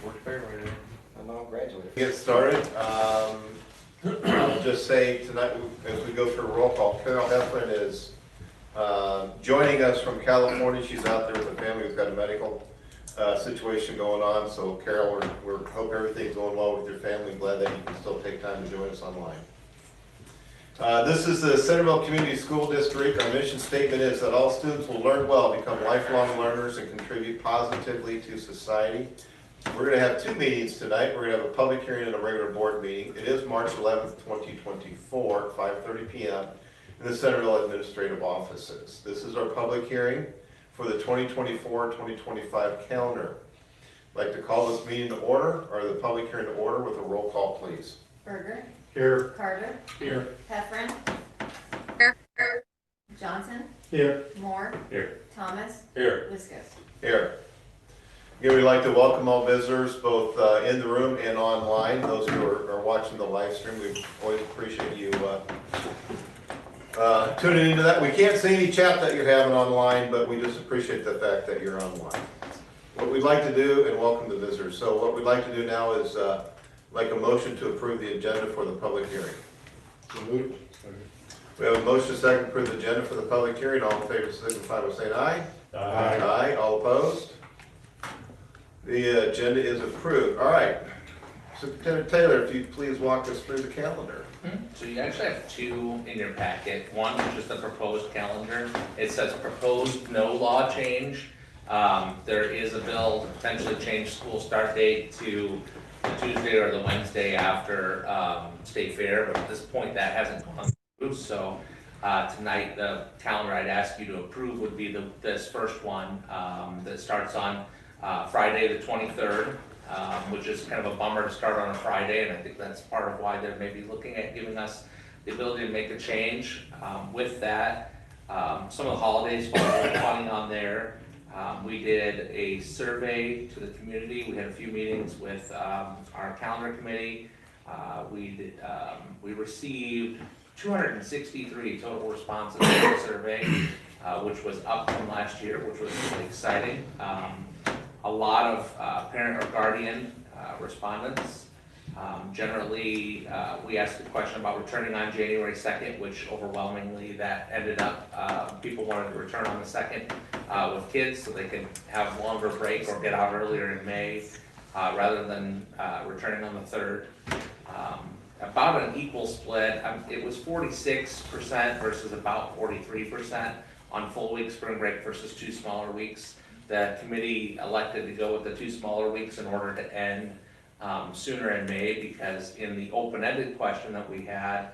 Worked very right. I'm now graduated. Get started. I'll just say tonight, as we go through roll call, Carol Heflin is joining us from California. She's out there with a family who's got a medical situation going on. So Carol, we hope everything's going well with your family. Glad that you can still take time to join us online. This is the Centerville Community School District. Our mission statement is that all students will learn well, become lifelong learners, and contribute positively to society. We're going to have two meetings tonight. We're going to have a public hearing and a regular board meeting. It is March 11th, 2024, 5:30 p.m. in the Centerville Administrative Offices. This is our public hearing for the 2024-2025 calendar. I'd like to call this meeting to order, or the public hearing to order, with a roll call, please. Berger. Here. Carter. Here. Heffron. Here. Johnson. Here. Moore. Here. Thomas. Here. Wiskus. Here. Again, we'd like to welcome all visitors, both in the room and online. Those who are watching the live stream, we always appreciate you tuning into that. We can't see any chat that you're having online, but we just appreciate the fact that you're online. What we'd like to do, and welcome the visitors. So what we'd like to do now is like a motion to approve the agenda for the public hearing. We have a motion second to approve the agenda for the public hearing. All in favor signify by saying aye. Aye. Aye. All opposed? The agenda is approved. All right. Superintendent Taylor, if you'd please walk us through the calendar. So you actually have two in your packet. One is just the proposed calendar. It says proposed no law change. There is a bill to potentially change school start date to the Tuesday or the Wednesday after State Fair, but at this point that hasn't gone through. So tonight the calendar I'd ask you to approve would be this first one that starts on Friday the 23rd, which is kind of a bummer to start on a Friday, and I think that's part of why they're maybe looking at giving us the ability to make a change. With that, some of the holidays falling on there. We did a survey to the community. We had a few meetings with our calendar committee. We received 263 total responses to the survey, which was up from last year, which was really exciting. A lot of parent or guardian respondents. Generally, we asked a question about returning on January 2nd, which overwhelmingly that ended up, people wanted to return on the 2nd with kids so they could have longer break or get out earlier in May rather than returning on the 3rd. About an equal split. It was 46% versus about 43% on full week spring break versus 2 smaller weeks. The committee elected to go with the 2 smaller weeks in order to end sooner in May, because in the open-ended question that we had,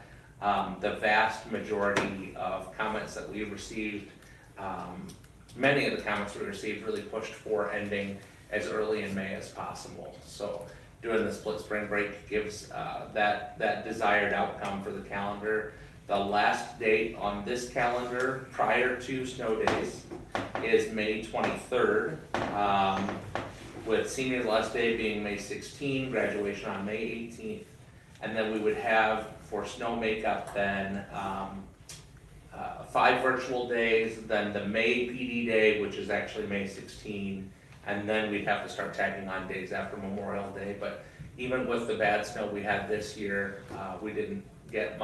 the vast majority of comments that we received, many of the comments we received really pushed for ending as early in May as possible. So doing the split spring break gives that desired outcome for the calendar. The last date on this calendar prior to snow days is May 23rd, with senior last day being May 16, graduation on May 18th, and then we would have for snow makeup then 5 virtual days, then the May PD day, which is actually May 16, and then we'd have to start tagging on days after Memorial Day. But even with the bad snow we had this year, we didn't get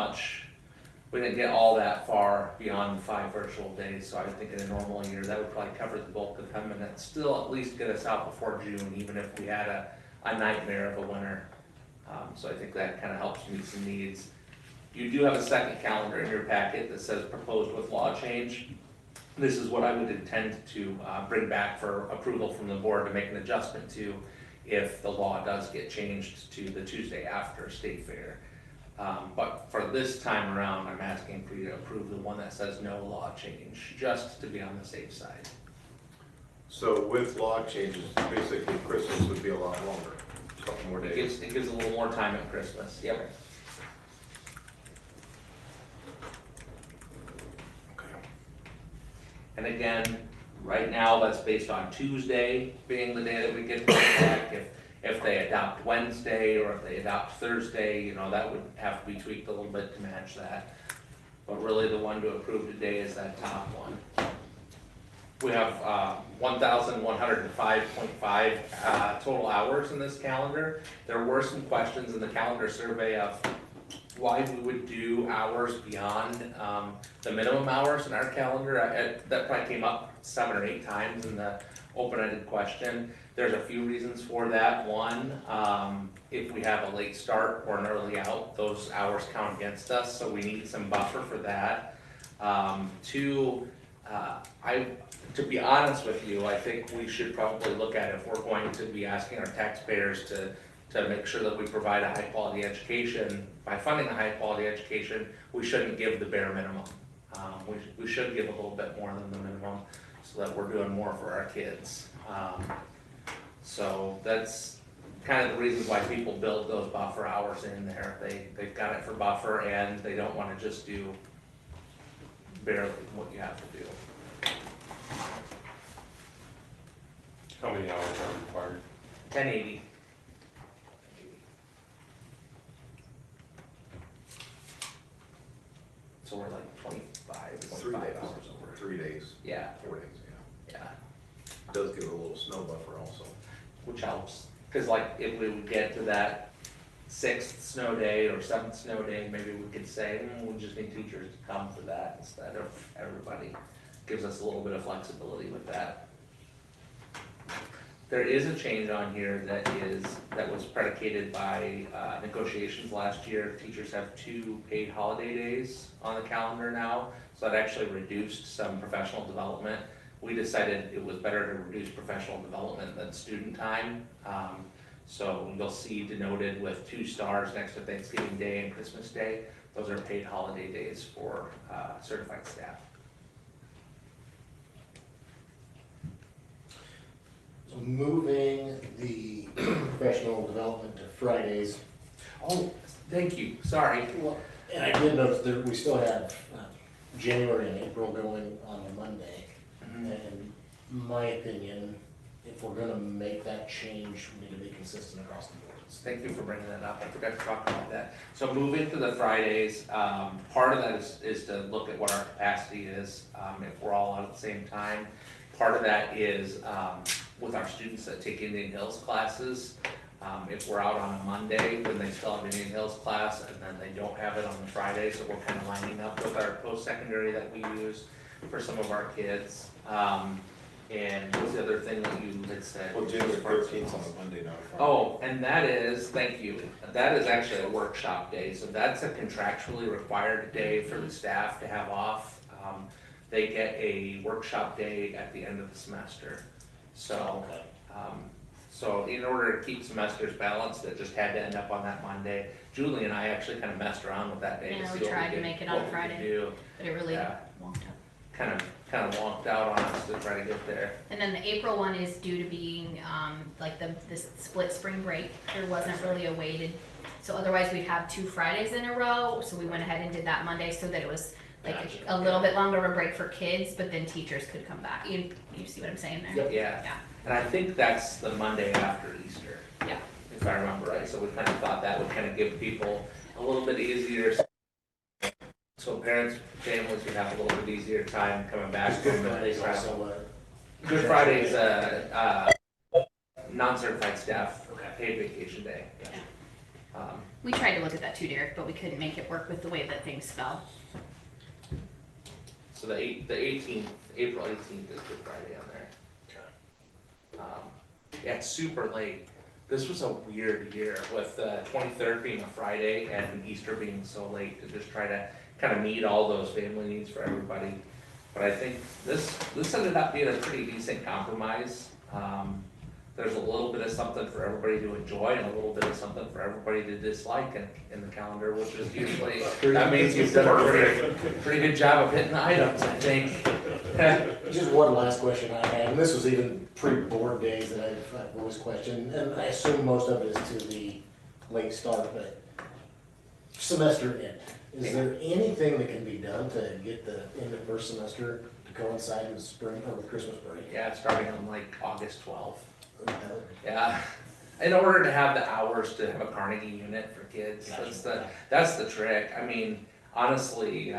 all that far beyond the 5 virtual days. So I think in a normal year that would probably cover the bulk of them, and that still at least get us out before June, even if we had a nightmare of a winter. So I think that kind of helps meet some needs. You do have a second calendar in your packet that says proposed with law change. This is what I would intend to bring back for approval from the board to make an adjustment to if the law does get changed to the Tuesday after State Fair. But for this time around, I'm asking for you to approve the one that says no law change, just to be on the safe side. So with law changes, basically Christmas would be a lot longer, a couple more days. It gives a little more time at Christmas, yep. And again, right now that's based on Tuesday being the day that we get back. If they adopt Wednesday or if they adopt Thursday, that would have to be tweaked a little bit to match that. But really the one to approve today is that top one. We have 1,105.5 total hours in this calendar. There were some questions in the calendar survey of why we would do hours beyond the minimum hours in our calendar. That probably came up 7 or 8 times in the open-ended question. There's a few reasons for that. One, if we have a late start or an early out, those hours count against us, so we need some buffer for that. Two, to be honest with you, I think we should probably look at if we're going to be asking our taxpayers to make sure that we provide a high-quality education. By funding a high-quality education, we shouldn't give the bare minimum. We should give a little bit more than the minimum so that we're doing more for our kids. So that's kind of the reasons why people build those buffer hours in there. They've got it for buffer and they don't want to just do barely what you have to do. How many hours are required? 1080. So we're like 25 hours over. 3 days, Yeah, 4 days, yeah. yeah, Does give it a little snow buffer also. which helps. Because like if we would get to that 6th snow day or 7th snow day, maybe we could say, we just need teachers to come for that instead of everybody. Gives us a little bit of flexibility with that. There is a change on here that was predicated by negotiations last year. Teachers have 2 paid holiday days on the calendar now, so that actually reduced some professional development. We decided it was better to reduce professional development than student time. So you'll see denoted with 2 stars next to Thanksgiving Day and Christmas Day. Those are paid holiday days for certified staff. So moving the professional development to Fridays. Oh, thank you, sorry. Well, and I did notice that we still have January and April going on a Monday. And in my opinion, if we're gonna make that change, we need to be consistent across the board. Thank you for bringing that up, I forgot to talk about that. So moving to the Fridays, part of that is to look at what our capacity is, if we're all out at the same time. Part of that is with our students that take Indian Hills classes. If we're out on a Monday, then they still have Indian Hills class, and then they don't have it on the Friday, so we're kind of lining up with our post-secondary that we use for some of our kids. And what's the other thing that you had said? Well, January 13th on a Monday, not a Friday. Oh, and that is, thank you, that is actually a workshop day, so that's a contractually required day for the staff to have off. They get a workshop day at the end of the semester. So, Okay. so in order to keep semesters balanced, it just had to end up on that Monday. Julie and I actually kind of messed around with that day to Yeah, see we what tried to could- make it on what we could Friday. do. But it really Yeah. won't up. Kind of wonked out on us to try to get there. And then the April one is due to being, like this split spring break. There wasn't really a weighted, so otherwise we'd have 2 Fridays in a row. So we went ahead and did that Monday so that it was like Gotcha. a little bit longer of a break for kids, but then teachers could come back. You see what I'm saying there? Yep. Yeah, Yeah, and I think that's the Monday after Easter. yeah. If I remember right, so we kind of thought that would kind of give people a little bit easier. So parents, families would have a little bit easier time coming back It's Good from the Fridays travel. also, Good Friday's non-certified staff paid vacation day. We tried to look at that too, Derek, but we couldn't make it work with the way that things fell. So the 18th, April 18th is Good Friday on there. Yeah, it's super late. This was a weird year with 23rd being a Friday and Easter being so late to just try to kind of meet all those family needs for everybody. But I think this ended up being a pretty decent compromise. There's a little bit of something for everybody to enjoy and a little bit of something for everybody to dislike in the calendar, which is usually, that means you've done a pretty good job of hitting the items, I think. Just one last question I had, and this was even pre-board days that I've always questioned, and I assume most of it is to the late start, but semester end. Is there anything that can be done to get the end of first semester to coincide with spring or with Christmas break? Yeah, starting on like August 12th. Yeah, in order to have the hours to have a Carnegie unit for kids, Gotcha. that's the trick. I mean, honestly,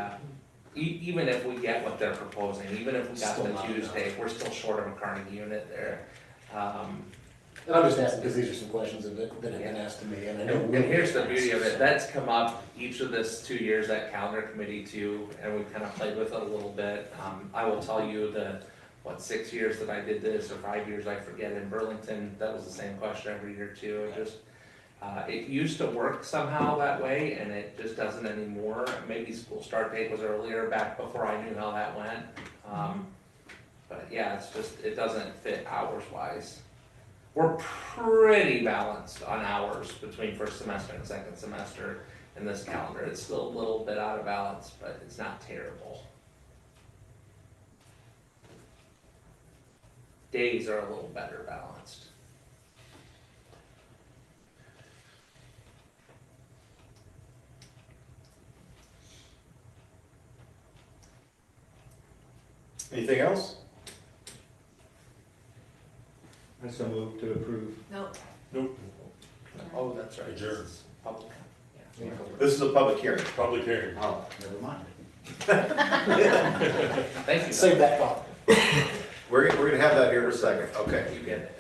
even if we get what they're proposing, even if we got Still the not enough. Tuesday, we're still short of a Carnegie unit there. And I'm just asking because these are some questions that have been asked to me, and I know. And here's the beauty of it, that's come up each of this 2 years at calendar committee too, and we've kind of played with it a little bit. I will tell you the, 6 years that I did this, or 5 years, I forget, in Burlington, that was the same question every year too. It just, it used to work somehow that way, and it just doesn't anymore. Maybe school start date was earlier, back before I knew how that went. But yeah, it's just, it doesn't fit hours wise. We're pretty balanced on hours between first semester and second semester in this calendar. It's still a little bit out of balance, but it's not terrible. Days are a little better balanced. Anything else? I so move to approve. Nope. Oh, that's right. Adjourn. Public. Yeah. This is a public hearing. Public hearing. Oh, never mind. Thank you. Save that thought. We're gonna have that here in a second, okay. You get it.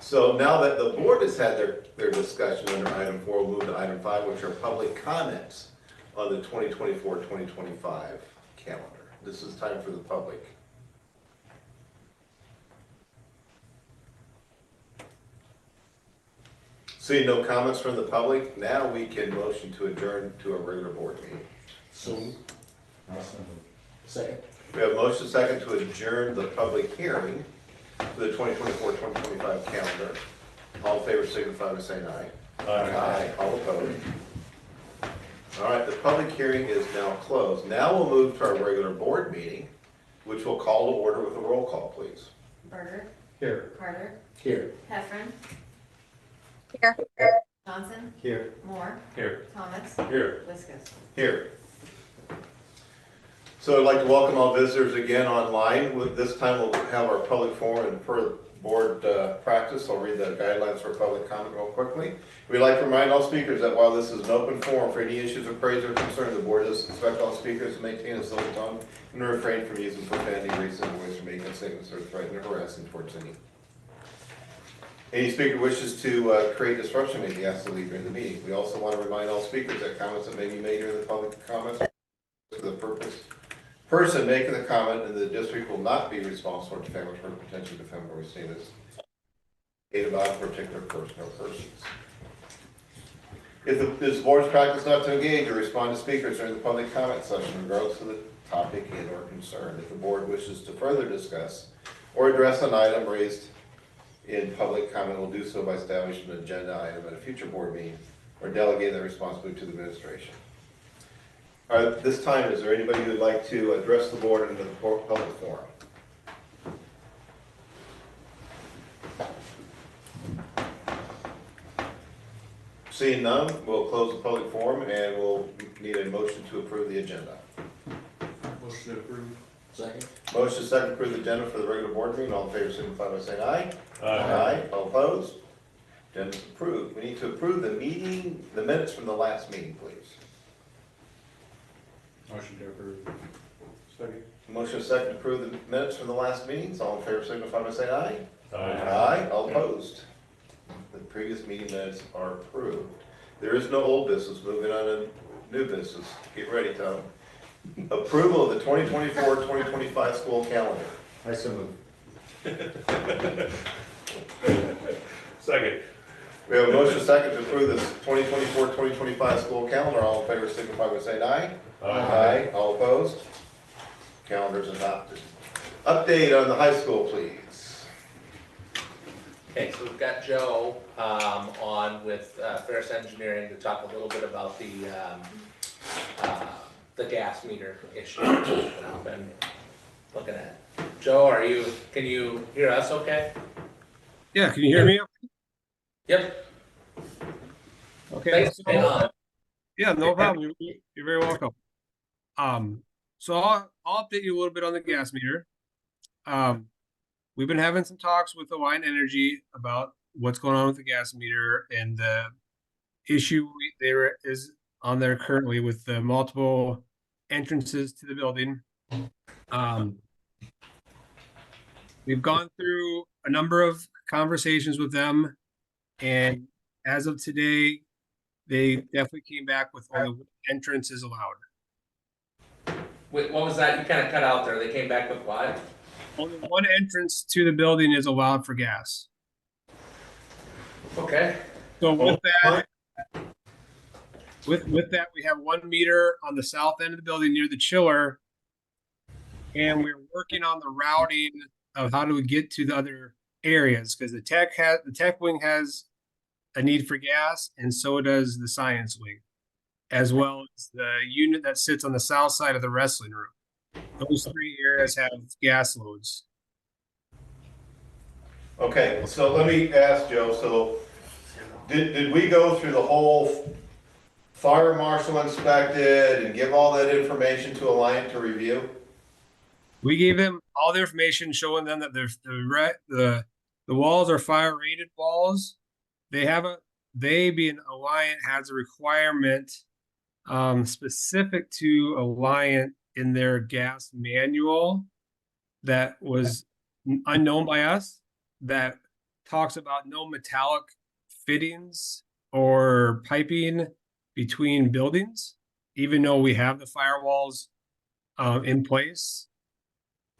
So now that the board has had their discussion under item 4, we'll move to item 5, which are public comments on the 2024-2025 calendar. This is time for the public. Seeing no comments from the public, now we can motion to adjourn to a regular board meeting. So, Also move. second. We have a motion second to adjourn the public hearing for the 2024-2025 calendar. All in favor signify by saying aye. Aye. All opposed? All right, the public hearing is now closed. Now we'll move to our regular board meeting, which we'll call to order with a roll call, please. Berger, Here. Carter, Here. Heffron. Here. Johnson, Here. Moore, Here. Thomas, Here. Liskus. Here. So I'd like to welcome all visitors again online. This time we'll have our public forum, and per board practice, I'll read the guidelines for public comment real quickly. We'd like to remind all speakers that while this is an open forum for any issues of praise or concern, the board does expect all speakers to maintain a civil tone and refrain from using profanity, raising their voice, or making statements that are threatening or harassing towards any speaker wishes to create disruption may be asked to leave during the meeting. We also want to remind all speakers that comments that may be made during the public comments for the person making the comment, and the district will not be responsible for defamatory or potentially defamatory statements made about a particular person or persons. If this board's practice not to engage or respond to speakers during the public comment session, regardless of the topic and or concern, if the board wishes to further discuss or address an item raised in public comment, will do so by establishing an agenda item at a future board meeting or delegating the responsibility to the administration. All right, this time, is there anybody who would like to address the board in the public forum? Seeing none, we'll close the public forum and we'll need a motion to approve the agenda. Motion approved. Second. Motion second to approve the agenda for the regular board meeting. All in favor, signify by saying aye. Aye. All opposed? Agenda's approved. We need to approve the minutes from the last meeting, please. Motion to approve. Second. Motion second to approve the minutes from the last meetings. All in favor, signify by saying aye. Aye. All opposed? The previous meeting minutes are approved. There is no old business. Moving on to new business. Get ready, Tom. Approval of the 2024-2025 school calendar. I so move. Second. We have a motion second to approve this 2024-2025 school calendar. All in favor, signify by saying aye. Aye. All opposed? Calendar's adopted. Update on the high school, please. Okay, so we've got Joe on with Ferris Engineering to talk a little bit about the gas meter issue that I've been looking at. Joe, can you hear us okay? Yeah, can you hear me? Yep. Okay. Thanks for being on. Yeah, no problem. You're very welcome. So I'll update you a little bit on the gas meter. We've been having some talks with Hawaiian Energy about what's going on with the gas meter and the issue there is on there currently with the multiple entrances to the building. We've gone through a number of conversations with them, and as of today, they definitely came back with only one entrance is allowed. Wait, what was that? You kind of cut out there. They came back with what? Only one entrance to the building is allowed for gas. Okay. So with that, with that, we have 1 meter on the south end of the building near the chiller, and we're working on the routing of how do we get to the other areas, because the tech wing has a need for gas, and so does the science wing, as well as the unit that sits on the south side of the wrestling room. Those 3 areas have gas loads. Okay, so let me ask Joe, so did we go through the whole fire marshal inspected and give all that information to Alliant to review? We gave them all the information showing them that the walls are fire rated walls. They being Alliant has a requirement specific to Alliant in their gas manual that was unknown by us, that talks about no metallic fittings or piping between buildings, even though we have the firewalls in place.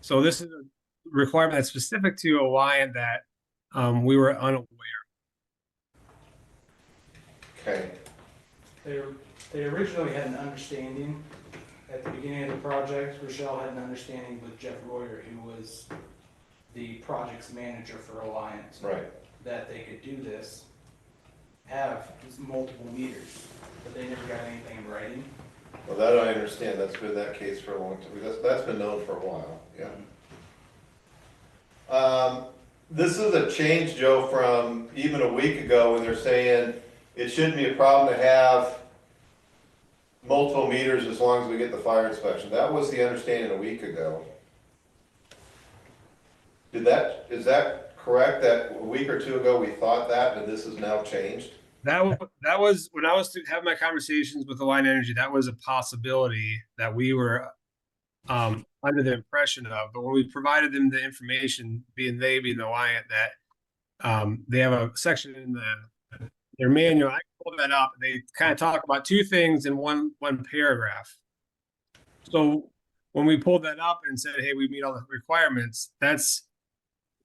So this is a requirement that's specific to Alliant that we were unaware. Okay, They originally had an understanding at the beginning of the project. Rochelle had an understanding with Jeff Royer, who was the project's manager for Alliance, right. that they could do this, have multiple meters, but they never got anything in writing. Well, that I understand, that's been that case for a long time, that's been known for a while, yeah. This is a change, Joe, from even a week ago when they're saying it shouldn't be a problem to have multiple meters as long as we get the fire inspection. That was the understanding a week ago. Is that correct, that a week or 2 ago we thought that, and this has now changed? That was when I was having my conversations with Alliant Energy. That was a possibility that we were under the impression of. But when we provided them the information, being Alliant, that they have a section in their manual. I pulled that up. They kind of talk about 2 things in one paragraph. So when we pulled that up and said, "Hey, we meet all the requirements,"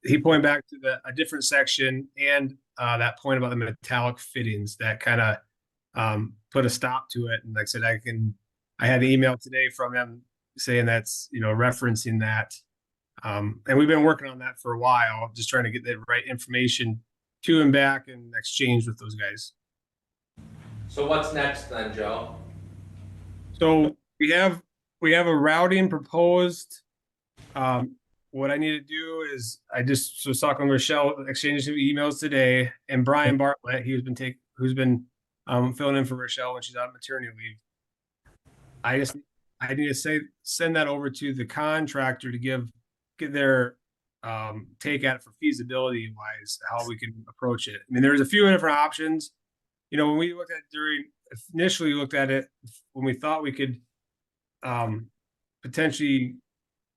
he pointed back to a different section and that point about the metallic fittings that kind of put a stop to it. And like I said, I had an email today from them saying that's, referencing that. And we've been working on that for a while, just trying to get the right information to and back and exchange with those guys. So what's next then, Joe? So we have a routing proposed. What I need to do is I just was talking with Rochelle, exchanging some emails today, and Brian Bartlett, who's been filling in for Rochelle when she's on maternity leave. I need to send that over to the contractor to get their take at it for feasibility wise, how we can approach it. I mean, there's a few different options. When we initially looked at it, when we thought we could potentially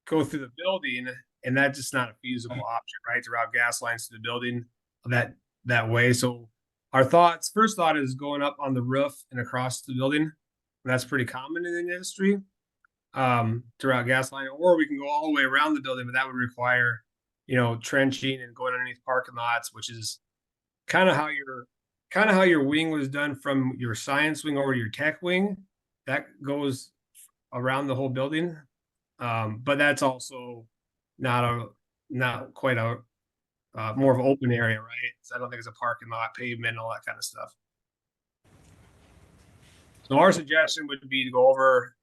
go through the building, and that's just not a feasible option, right? To route gas lines to the building that way. So our first thought is going up on the roof and across the building. And that's pretty common in the industry, to route gas line, or we can go all the way around the building, but that would require, trenching and going underneath parking lots, which is kind of how your wing was done from your science wing over to your tech wing. That goes around the whole building. But that's also not quite a more of an open area, right? So I don't think it's a parking lot, pavement, all that kind of stuff. So our suggestion would be to go over,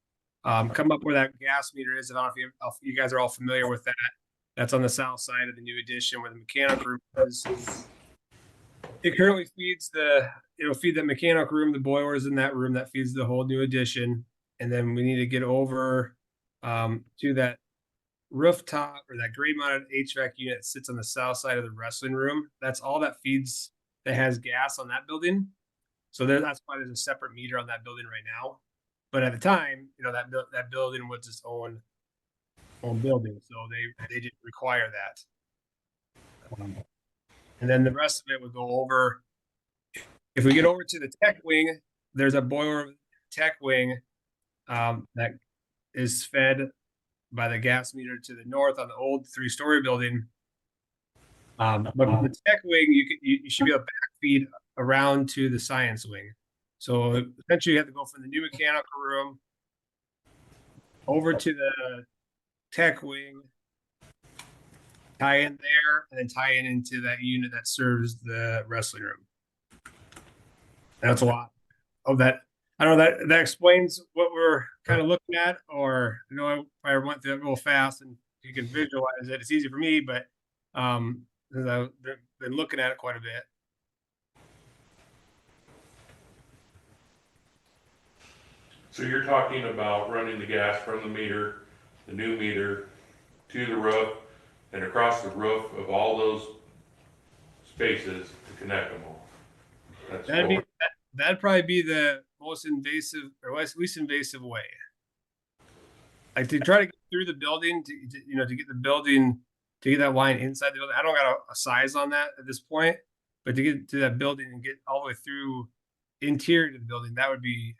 come up where that gas meter is. I don't know if you guys are all familiar with that. That's on the south side of the new addition where the mechanical room is. It currently it'll feed the mechanical room, the boilers in that room that feeds the whole new addition. And then we need to get over to that rooftop or that grade mounted HVAC unit that sits on the south side of the wrestling room. That's all that has gas on that building. So that's why there's a separate meter on that building right now. But at the time, that building was its own building, so they didn't require that. And then the rest of it would go over. If we get over to the tech wing, there's a boiler tech wing that is fed by the gas meter to the north on the old 3-story building. But the tech wing, you should be able to backfeed around to the science wing. So essentially, you have to go from the new mechanical room over to the tech wing, tie in there, and then tie in into that unit that serves the wrestling room. That's a lot of that. I don't know that explains what we're kind of looking at, or I know I went through that real fast and you can visualize it. It's easy for me, but I've been looking at it quite a bit. So you're talking about running the gas from the meter, the new meter, to the roof, and across the roof of all those spaces to connect them all. That's That'd probably be the most invasive, or least invasive way. Like to try to get through the building, to get the building, to get that line inside the building. I don't got a size on that at this point, but to get to that building and get all the way through interior to the building, that would be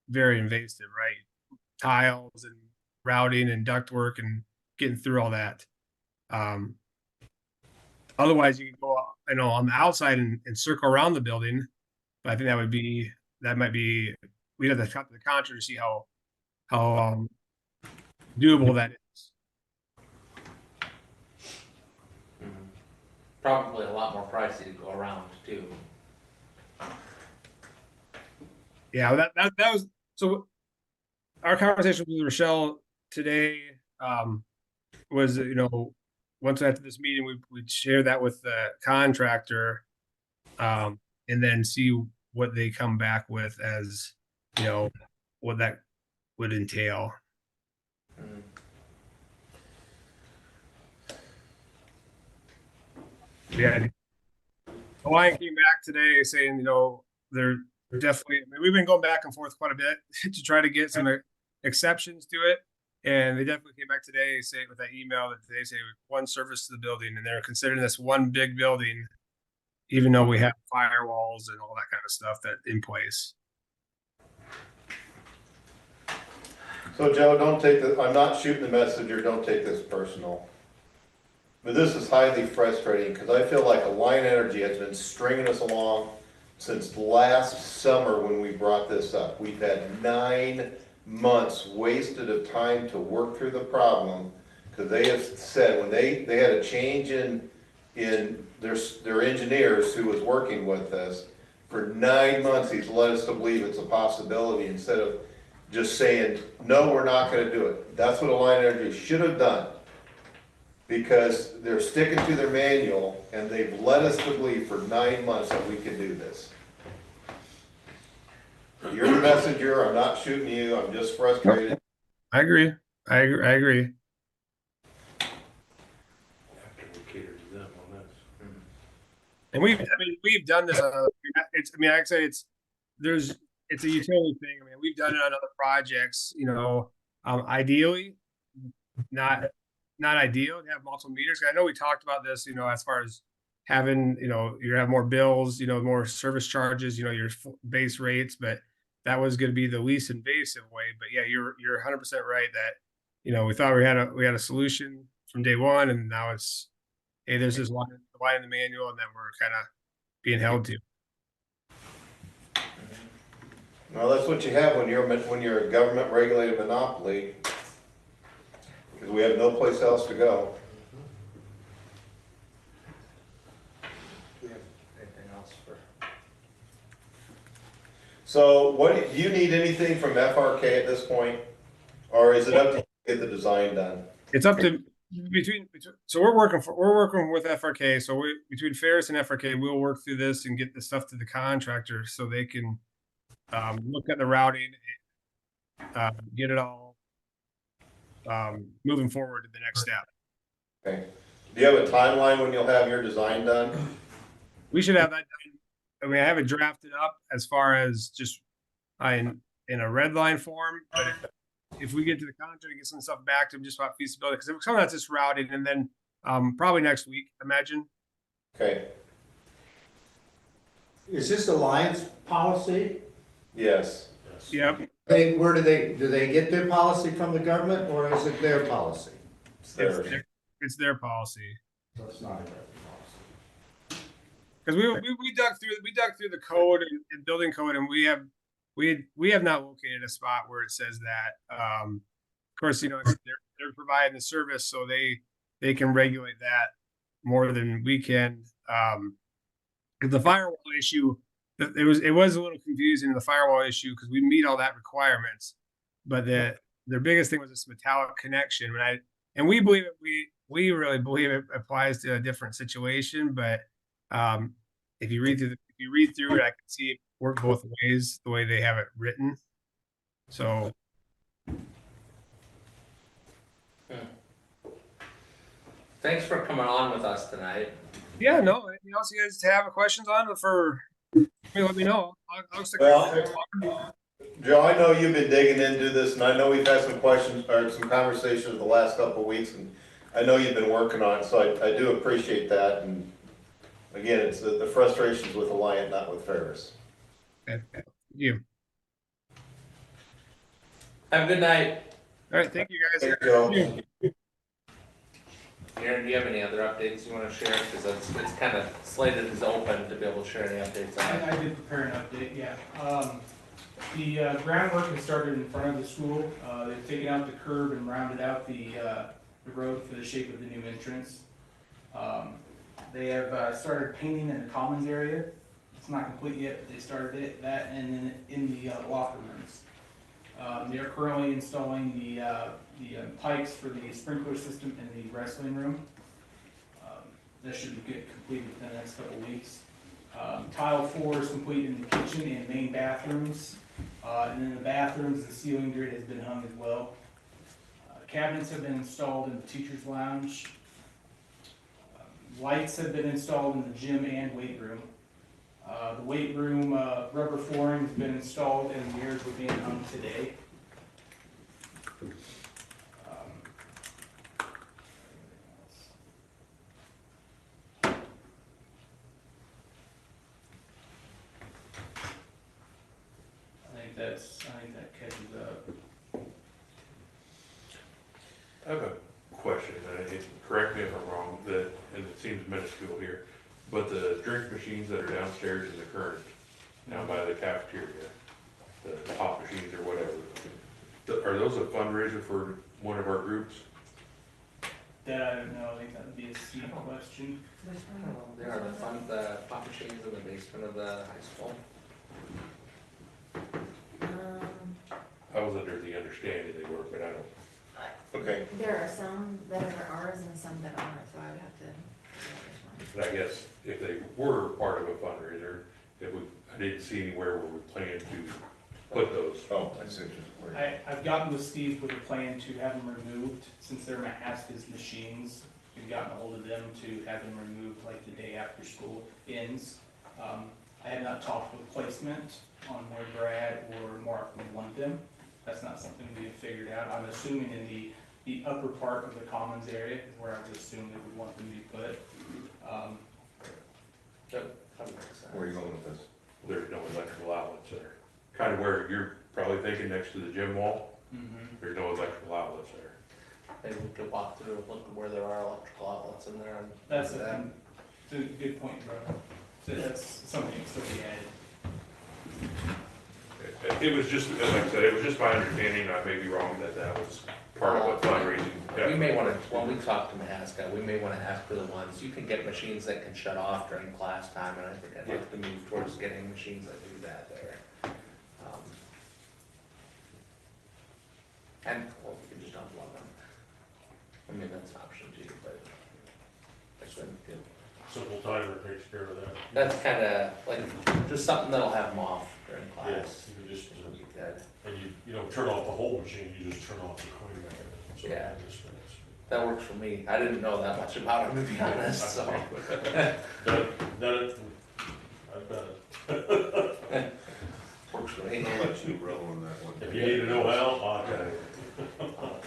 very invasive, right? Tiles and routing and ductwork and getting through all that. Otherwise, you can go, on the outside and circle around the building. But I think that might be, we'd have to talk to the contractor to see how doable that is. Probably a lot more pricey to go around too. Yeah, that was, so our conversation with Rochelle today was, once after this meeting, we'd share that with the contractor, and then see what they come back with as, what that would entail. Yeah. Hawaiian came back today saying, they're definitely, we've been going back and forth quite a bit to try to get some exceptions to it. And they definitely came back today saying with that email that they say one service to the building, and they're considering this one big building, even though we have firewalls and all that kind of stuff that in place. So Joe, don't take this, I'm not shooting the messenger, don't take this personal. But this is highly frustrating because I feel like Alliant Energy has been stringing us along since last summer when we brought this up. We've had 9 months wasted of time to work through the problem because they have said when they had a change in their engineers who was working with us for 9 months. He's led us to believe it's a possibility instead of just saying, no, we're not going to do it. That's what Alliant Energy should have done, because they're sticking to their manual and they've led us to believe for 9 months that we can do this. You're the messenger. I'm not shooting you. I'm just frustrated. I agree. I agree. And we've done this. It's, like I say, it's a utility thing. We've done it on other projects. Ideally, not ideal to have multiple meters. I know we talked about this. As far as having, you have more bills, more service charges, your base rates, but that was going to be the least invasive way. But yeah, you're 100% right that, we thought we had a solution from day one, and now it's, hey, there's this line in the manual, and then we're kind of being held to. Well, that's what you have when you're a government regulated monopoly, because we have no place else to go. Do we have anything else for? So do you need anything from FRK at this point? Or is it up to you to get the design done? It's up to so we're working with FRK. So between Ferris and FRK, we'll work through this and get the stuff to the contractor so they can look at the routing, and get it all moving forward to the next step. Okay. Do you have a timeline when you'll have your design done? We should have that done. I have it drafted up as far as just and in a red line form, but if we get to the contract and get some stuff back to them just about feasibility, because some of that's just routing, and then probably next week, imagine. Okay, Is this Alliance policy? yes. Yep. Where do they get their policy from the government, or is it their policy? It's theirs. It's their policy. So it's not a government policy. Because we dug through the code and building code, and we have not located a spot where it says that. Of course, they're providing the service, so they can regulate that more than we can. The firewall issue, it was a little confusing in the firewall issue because we meet all that requirements, but their biggest thing was this metallic connection. And we believe we really believe it applies to a different situation, but if you read through it, I can see it work both ways the way they have it written. So Thanks for coming on with us tonight. yeah, no. Anything else you guys have questions on? Let me know. I'll stick Well, around. Joe, I know you've been digging into this, and I know we've had some questions, or some conversations the last couple of weeks, and I know you've been working on it, so I do appreciate that, and again, it's the frustrations with Alliant, not with Ferris. Okay. You. Have a good night. All right. Thank you guys. Thanks, Joe. Aaron, do you have any other updates you want to share? Because it's kind of slated as open to be able to share any updates on it. I did prepare an update, yeah. The groundwork has started in front of the school. They've taken out the curb and rounded out the road for the shape of the new entrance. They have started painting in the commons area. It's not complete yet, but they started that, and then in the locker rooms. They are currently installing the pipes for the sprinkler system in the wrestling room. That should get completed within the next couple of weeks. Tile 4 is complete in the kitchen and main bathrooms. And in the bathrooms, the ceiling grid has been hung as well. Cabinets have been installed in the teacher's lounge. Lights have been installed in the gym and weight room. The weight room rubber flooring has been installed and the mirrors were being hung today. I think that catches up. I have a question, and correct me if I'm wrong, and it seems minuscule here, but the drink machines that are downstairs in the current, down by the cafeteria, the pop machines or whatever, are those a fundraiser for one of our groups? That I don't know, I think that would be a Steve question. There are the pop machines in the basement of the high school. I was under the understanding they were, but I don't. Okay, There are some that are ours and some that aren't, so I would have to. But I guess if they were part of a fundraiser, I didn't see anywhere where we planned to put those. oh, I see what you're saying. I've gotten with Steve with a plan to have them removed, since they're Mahaska's machines. We've gotten a hold of them to have them removed like the day after school ends. I have not talked with placement on where Brad or Mark would want them. That's not something we have figured out. I'm assuming in the upper part of the commons area is where I would assume they would want them to be put. That makes sense. Where are you going with this? There's no electrical outlets there. Kind of where you're probably thinking next to the gym wall, there's no electrical outlets there. Maybe we could walk through and look at where there are electrical outlets in there. And That's a good point, bro. So that's something that still be added. It was just, like I said, it was just my understanding, I may be wrong, that was part of what fundraising. we may want to, when we talk to Mahaska, we may want to ask for the ones, you can get machines that can shut off during class time, and I think I'd like to move towards getting machines that do that there. And, well, we can just unplug them. I mean, that's an option too, but that's what we do. Simple timer takes care of that. That's kind of like, just something that'll have them off during class. Yes, you can just, Would be good. and you don't turn off the whole machine, you just turn off the coin mechanism. So Yeah. it just runs. That works for me. I didn't know that much about them, to be honest, so. Done it, I've done it. Works for me. I'll let you roll on that one. If you need to know how, I'll tell you.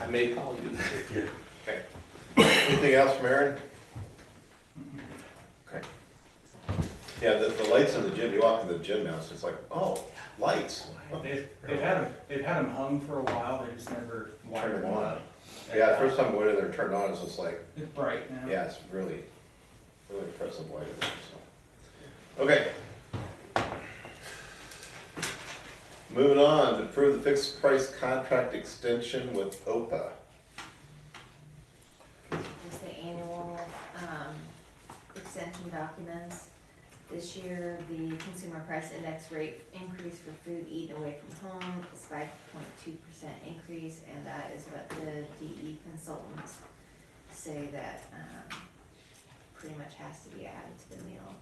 I may call you. Anything else from Aaron? Okay. Yeah, the lights in the gym, you walk in the gym now, so it's like, oh, lights. They've had them hung for a while, they just never wired Turn them them on. up. Yeah, first time I went in there, turned on, it's just like, It's bright now. yeah, it's really impressive light in there, so. Okay. Moving on, to approve the fixed price contract extension with OPA. Just the annual, extension documents. This year, the consumer price index rate increase for food eaten away from home is 5.2% increase, and that is what the DE consultants say that, pretty much has to be added to the meal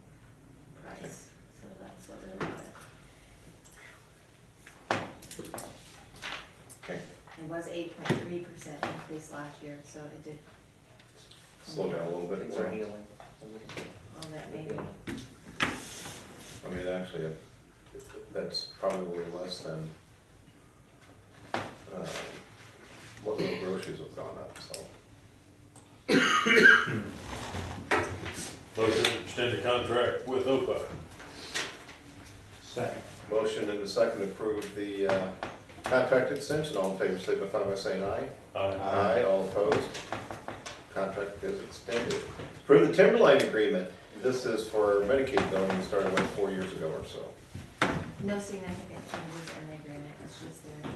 price, so that's what they're doing. Okay. It was 8.3% increase last year, so it did, Slow down a little bit. Things are healing. well, that maybe. I mean, actually, that's probably less than, what the groceries have gone up, so. Motion to extend the contract with OPA. Second. Motion and a second to approve the, contract extension. All in favor, signify by saying aye. Aye, all opposed. Contract is extended. Approve the Timberline agreement. This is for Medicaid billing, started like 4 years ago or so. No significant changes in the agreement, it's just their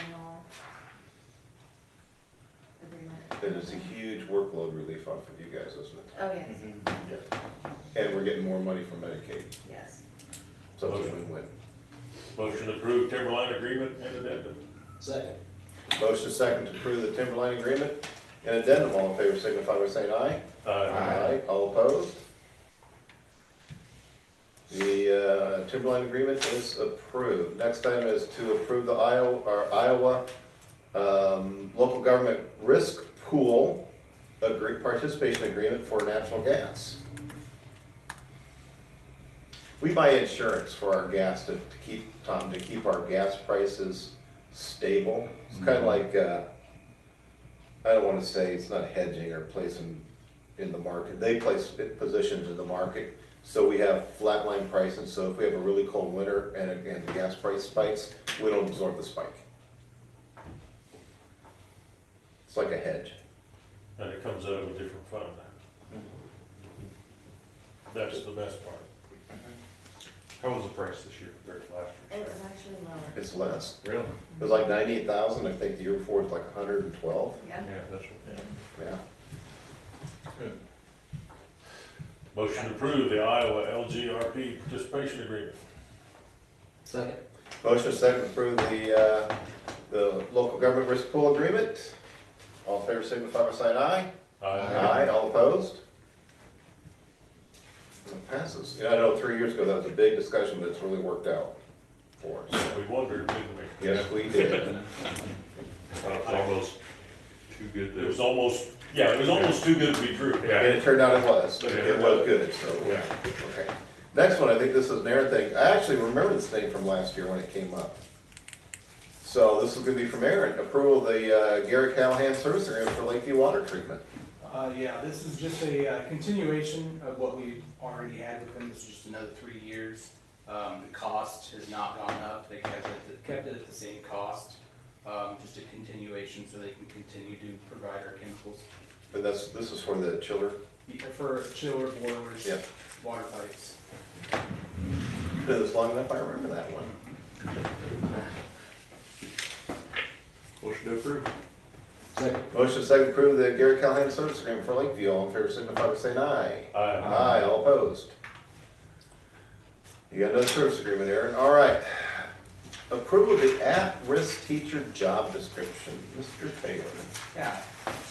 annual agreement. It is a huge workload relief off of you guys, isn't it? Oh, yes, Yeah. And we're getting more money from Medicaid, yes. so it's a win-win. Motion to approve Timberline agreement and addendum. Second. Motion second to approve the Timberline agreement and addendum. All in favor, signify by saying aye. Aye. All opposed? The Timberline agreement is approved. Next item is to approve the Iowa local government risk pool participation agreement for natural gas. We buy insurance for our gas to keep our gas prices stable. It's kind of like, I don't want to say it's not hedging or placing in the market. They place positions in the market, so we have flatline prices. So if we have a really cold winter and the gas price spikes, we don't absorb the spike. It's like a hedge. And it comes out of a different fund. That's the best part. How was the price this year compared to last It year? was actually lower. It's less. Really? It was like 98,000. I think the year before it was like 112. Yeah. Yeah, that's what, Yeah. Motion to approve the Iowa LGRP participation agreement. Second. Motion second to approve the local government risk pool agreement. All in favor, signify by saying aye. Aye, all opposed? It passes. Yeah, I know 3 years ago that was a big discussion, but it's really worked out for us. We wondered, didn't we? Yes, we did. it was almost too good It was to. almost, yeah, it was almost too good to be true. And Yeah, it turned out it was, it was good, so, yeah. okay. Next one, I think this is an Aaron thing. I actually remember this thing from last year when it came up. So this is gonna be from Aaron, approval of the Gary Callahan service agreement for Lakeview water treatment. Yeah, this is just a continuation of what we already had with them. This is just another 3 years. The cost has not gone up. They kept it at the same cost. Just a continuation so they can continue to provide our chemicals. But this is for the chiller. For chiller boilers, Yep. water pipes. Been this long enough, I remember that one. Motion to approve. Second. Motion second to approve the Gary Callahan service agreement for Lakeview. All in favor, signify by saying aye. Aye, all opposed. You got another service agreement, Aaron. All right. Approval of the at-risk teacher job description. Mr. Taylor. Yeah,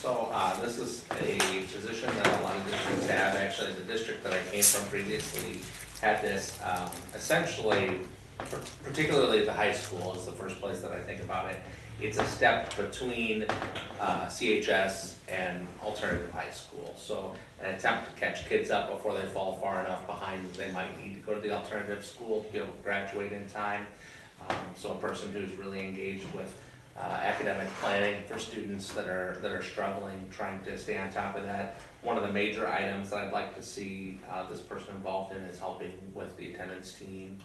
so, this is a position that a lot of districts have, actually, the district that I came from previously had this, essentially, particularly the high school is the first place that I think about it. It's a step between, CHS and alternative high school, so an attempt to catch kids up before they fall far enough behind, they might need to go to the alternative school to be able to graduate in time. So a person who's really engaged with academic planning for students that are struggling, trying to stay on top of that. One of the major items that I'd like to see this person involved in is helping with the attendance team,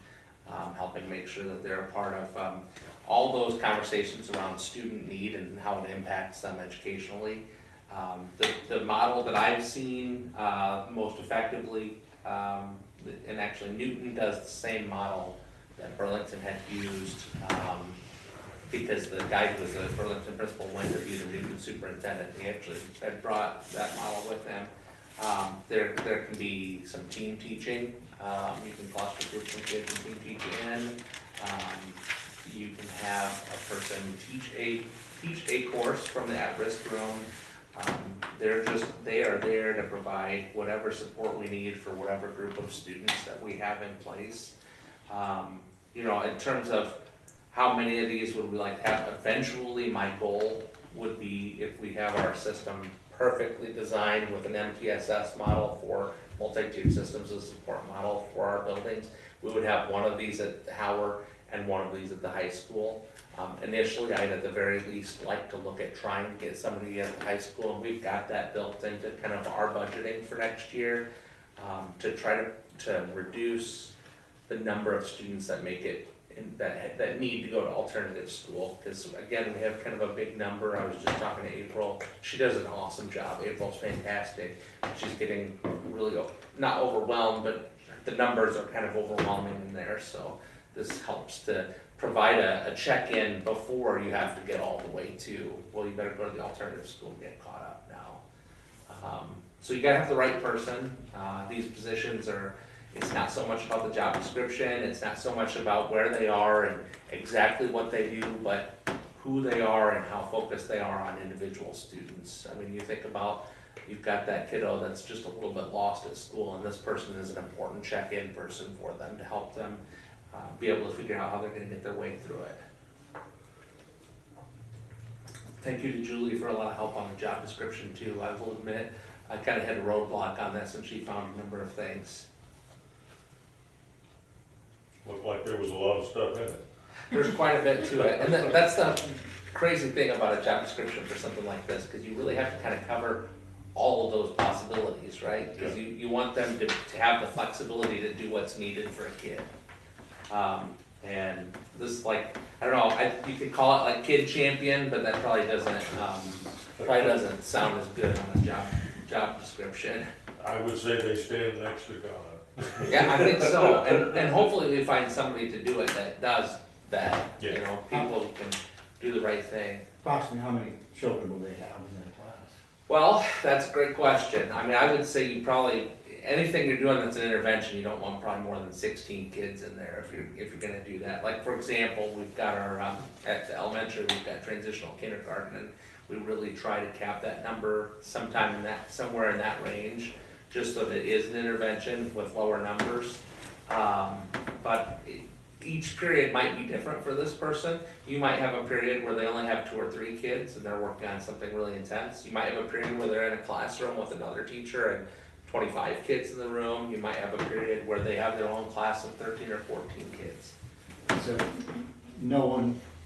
helping make sure that they're a part of all those conversations around student need and how it impacts them educationally. The model that I've seen most effectively, and actually Newton does the same model that Burlington had used, because the guy who was the Burlington principal went to be the Newton superintendent. He actually had brought that model with him. There can be some team teaching. You can cluster groups of kids and team teach in. You can have a person teach a course from the at-risk room. They are there to provide whatever support we need for whatever group of students that we have in place. You know, in terms of how many of these would we like to have, eventually my goal would be if we have our system perfectly designed with an MTSS model for multi-tiered systems as a support model for our buildings, we would have one of these at Howard and one of these at the high school. Initially, I'd at the very least like to look at trying to get somebody at the high school, and we've got that built into kind of our budgeting for next year, to try to reduce the number of students that make it, that need to go to alternative school. Because again, we have kind of a big number. I was just talking to April. She does an awesome job. April's fantastic. She's getting really, not overwhelmed, but the numbers are kind of overwhelming in there. So this helps to provide a check-in before you have to get all the way to, well, you better go to the alternative school and get caught up now. So you gotta have the right person. These positions are, it's not so much about the job description, it's not so much about where they are and exactly what they do, but who they are and how focused they are on individual students. I mean, you think about, you've got that kiddo that's just a little bit lost at school, and this person is an important check-in person for them to help them be able to figure out how they're gonna get their way through it. Thank you to Julie for a lot of help on the job description too. I will admit, I kind of had a roadblock on this and she found a number of things. Looked like there was a lot of stuff in it. There's quite a bit to it, and that's the crazy thing about a job description for something like this, because you really have to kind of cover all of those possibilities, right? Because you want them to have the flexibility to do what's needed for a kid. And this, like, I don't know, you could call it like kid champion, but that probably doesn't sound as good on a job description. I would say they stand next to God. Yeah, I think so, and hopefully we find somebody to do it that does that, you Yeah. know, people who can do the right thing. Approximately how many children will they have in their class? Well, that's a great question. I mean, I would say you probably, anything you're doing that's an intervention, you don't want probably more than 16 kids in there if you're gonna do that. Like, for example, we've got our, at the elementary, we've got transitional kindergarten, and we really try to cap that number somewhere in that range, just so that it is an intervention with lower numbers. But each period might be different for this person. You might have a period where they only have 2 or 3 kids and they're working on something really intense. You might have a period where they're in a classroom with another teacher and 25 kids in the room. You might have a period where they have their own class of 13 or 14 kids. So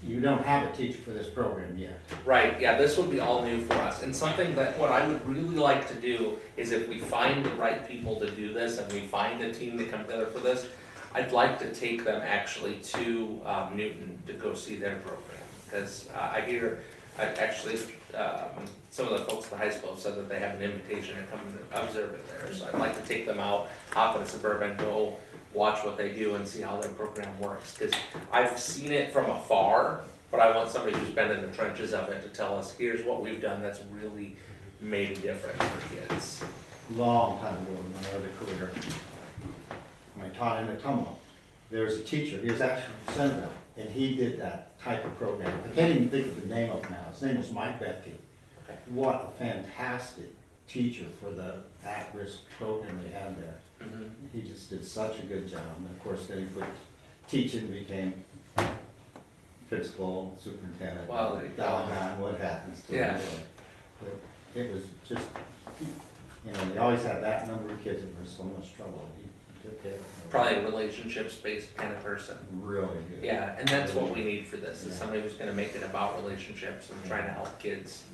you don't have a teacher for this program yet. Right, yeah, this would be all new for us. And something that, what I would really like to do is if we find the right people to do this and we find a team to come together for this, I'd like to take them actually to Newton to go see their program. Because I hear, some of the folks at the high school have said that they have an invitation to come and observe it there. So I'd like to take them out, hop in a Suburban, go watch what they do and see how their program works. Because I've seen it from afar, but I want somebody who's been in the trenches of it to tell us, here's what we've done that's really made a difference for kids. Long time ago in my other career, when I taught in Ottumwa, there was a teacher, he was actually from Centerville, and he did that type of program. I can't even think of the name of it now. His name was Mike Betke. Okay. What a fantastic teacher for the at-risk program they had there. Mm-hmm. He just did such a good job, and of course then he put teaching, became principal, superintendent, Well, there you go. down what happens to Yeah. him. But it was just, you know, they always had that number of kids and there was so much trouble. He probably a relationships-based kind of person. Really good. Yeah, and that's what we need for this, is somebody who's gonna make it about relationships and trying to help kids.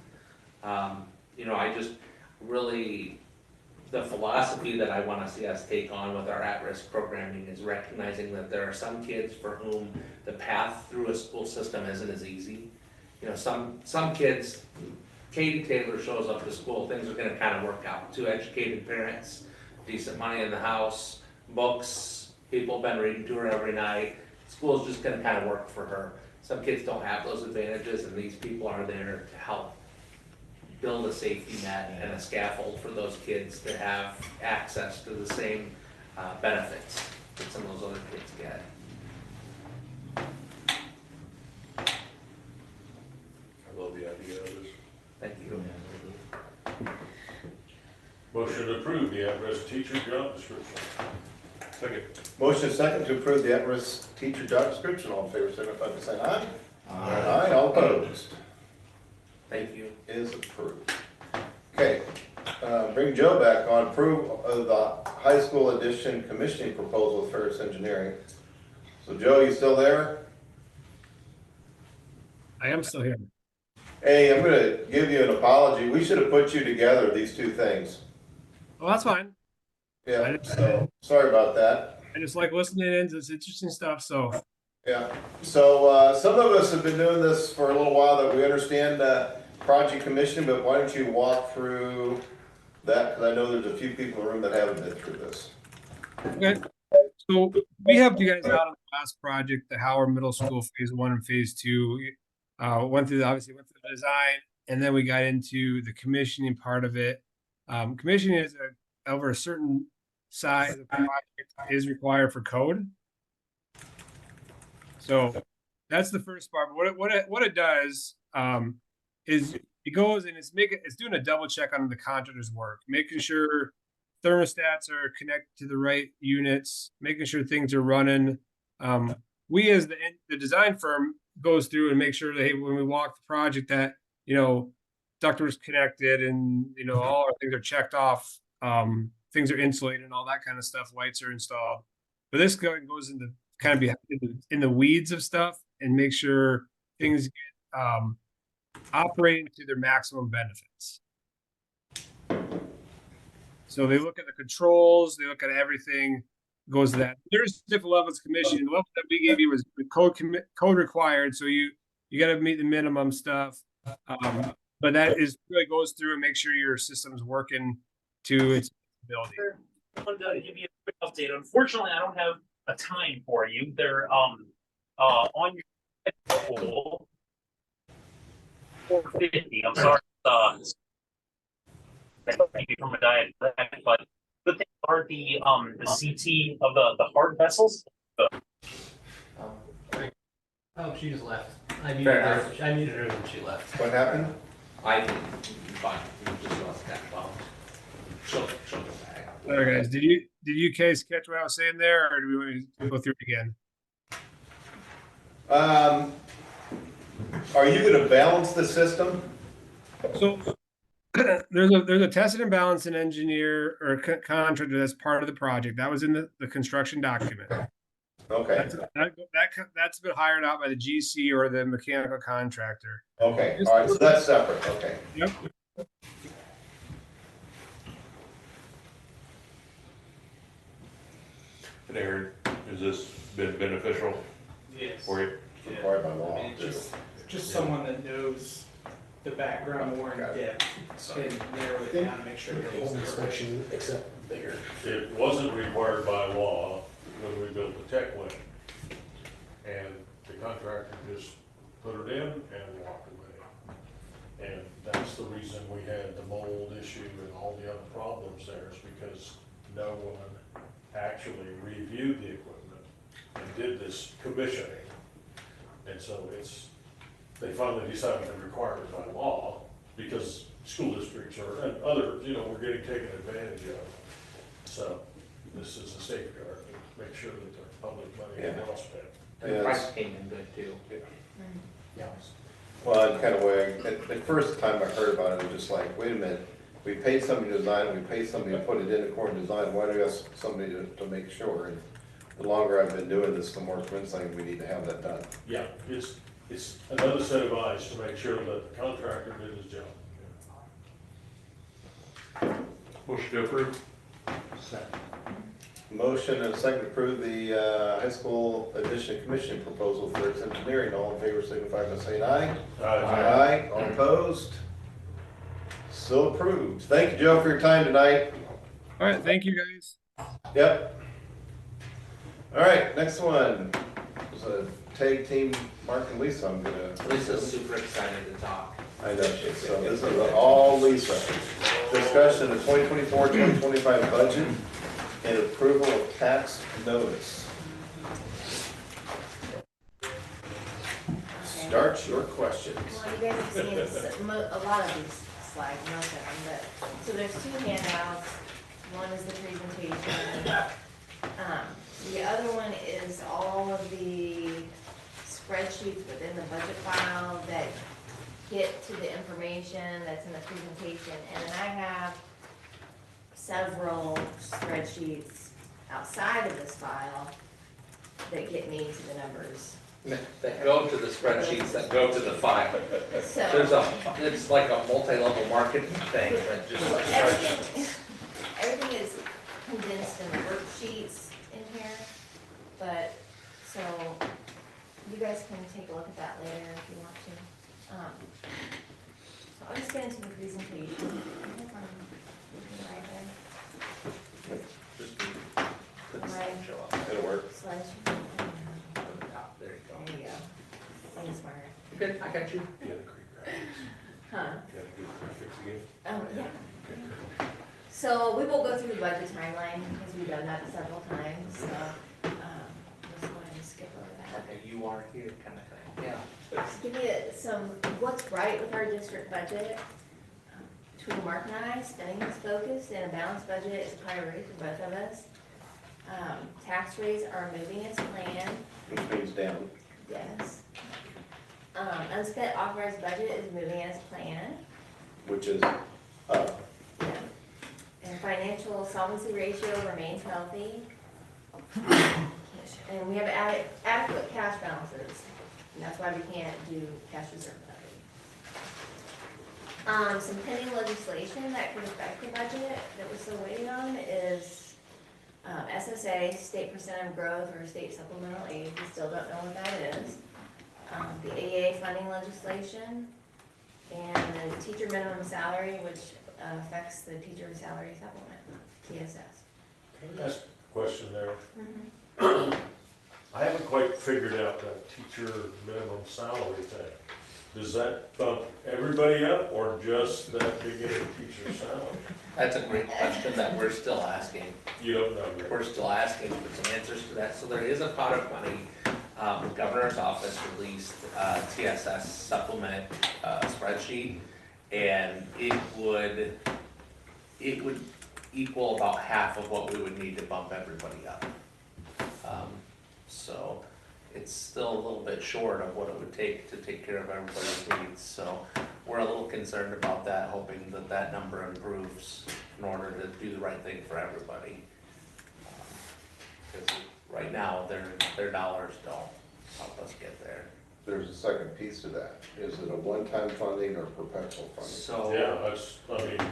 You know, I just really, the philosophy that I wanna see us take on with our at-risk programming is recognizing that there are some kids for whom the path through a school system isn't as easy. You know, some kids, Katie Taylor shows up to school, things are gonna kinda work out. Two educated parents, decent money in the house, books, people have been reading to her every night. School's just gonna kinda work for her. Some kids don't have those advantages, and these people are there to help build a safety net and a scaffold for those kids to have access to the same benefits that some of those other kids get. I love the idea of this. Thank you. Motion to approve the at-risk teacher job description. Second. Motion second to approve the at-risk teacher job description. All in favor, signify by saying aye. Aye, all opposed. Thank you. Is approved. Okay, bring Joe back on approval of the high school addition commissioning proposal with Ferris Engineering. So Joe, you still there? I am still here. Hey, I'm gonna give you an apology. We should have put you together, these two things. Oh, that's fine. Yeah, so, sorry about that. I just like listening in. It's interesting stuff. So Yeah, so, some of us have been doing this for a little while, that we understand, project commission, but why don't you walk through that? Cause I know there's a few people in the room that haven't been through this. okay. So we helped you guys out on the last project, the Howard Middle School Phase 1 and Phase 2. Went through the design, and then we got into the commissioning part of it. Commissioning is over a certain size of project is required for code. So that's the first part. But what it does is it goes and it's doing a double check on the contractor's work, making sure thermostats are connected to the right units, making sure things are running. We as the design firm goes through and make sure that, hey, when we walk the project, that ductwork's connected and all our things are checked off, things are insulated and all that kind of stuff. Lights are installed. But this goes into kind of behind in the weeds of stuff and make sure things get operating to their maximum benefits. So they look at the controls, they look at everything, goes to that. There's different levels of commission. The level that we gave you was code required, so you got to meet the minimum stuff. But that is really goes through and make sure your system's working to its ability. I wanted to give you a quick update. Unfortunately, I don't have a time for you. They're on your schedule. 4:50. I'm sorry. Maybe from a diet, but the thing are the CT of the heart vessels. Oh, she just left. I Fair muted her when she left. What happened? I think, fine, you just lost that ball. She'll go back. All right, guys. Did you guys catch what I was saying there, or do we want to go through it again? Are you gonna balance the system? So there's a tested and balanced engineer or contractor that's part of the project. That was in the construction document. Okay, That's been hired out by the GC or the mechanical contractor. okay, all right, so that's separate, okay. Yep. And Aaron, has this been beneficial Yes. for you? Required by law. I mean, just someone that knows the background more in depth can narrow it down and make sure Home everything's inspection, except bigger. It wasn't required by law when we built the tech wing. And the contractor just put it in and walked away. And that's the reason we had the mold issue and all the other problems there, is because no one actually reviewed the equipment and did this commissioning. And so they finally decided to require it by law, because school districts are, and others, we're getting taken advantage of. So this is a safeguard to make sure that the public money is well spent. And the price came in good too. Yeah. Well, and kind of way, at first time I heard about it, it was just like, wait a minute, we paid somebody to design it, we paid somebody to put it in according to design, why do we ask somebody to make sure? And the longer I've been doing this, the more convinced I am we need to have that done. Yeah, it's another set of eyes to make sure that the contractor did his job. Motion to approve. Motion and a second to approve the high school addition commission proposal for its engineering. All in favor signify by saying aye. Aye. All opposed? So approved. Thank you, Joe, for your time tonight. All right, thank you guys. Yep. All right, next one is a tag team, Mark and Lisa. I'm gonna. Lisa's super excited to talk. I know she is. So this is all Lisa. Discussion of 2024-2025 budget and approval of tax notice. Start your questions. Well, you guys have seen a lot of these slides, most of them, but, so there's two handouts. One is the presentation. The other one is all of the spreadsheets within the budget file that get to the information that's in the presentation. And then I have several spreadsheets outside of this file that get me to the numbers. That go to the spreadsheets, that go to the file. So. It's like a multi-level marketing thing, that just. Everything is condensed in the worksheets in here, but, so, you guys can take a look at that later if you want to. So I'll just get into the presentation. I think I'm looking right there. Just put the slideshow up. It'll work. Slideshow. There you go. There you go. I'm smart. Good, I got you. Yeah, the creek graphics. Huh? Yeah, the good graphics again. Oh, yeah. So we will go through the budget timeline because we've done that several times, so, just wanted to skip over that. Okay, you are here kind of thing, yeah. Just give me some, what's right with our district budget. Between Mark and I, spending is focused and a balanced budget is priority for both of us. Tax rates are moving as planned, Which means down. yes. Unspent authorized budget is moving as planned. Which is up. Yeah. And financial solvency ratio remains healthy. And we have adequate cash balances, and that's why we can't do cash reserve levy. Some pending legislation that could affect the budget that we're still waiting on is SSA, state percent of growth or state supplemental aid. We still don't know what that is. The AEA funding legislation and the teacher minimum salary, which affects the teacher salary supplement, TSS. Can I ask a question there? Mm-hmm. I haven't quite figured out that teacher minimum salary thing. Does that bump everybody up or just that beginning teacher salary? That's a great question that we're still asking. You don't know yet. We're still asking for some answers to that. So there is a pot of money. The governor's office released TSS supplement spreadsheet, and it would equal about half of what we would need to bump everybody up. So it's still a little bit short of what it would take to take care of everybody's needs. So we're a little concerned about that, hoping that that number improves in order to do the right thing for everybody. Because right now, their dollars don't help us get there. There's a second piece to that. Is it a one-time funding or perpetual funding? So. Yeah,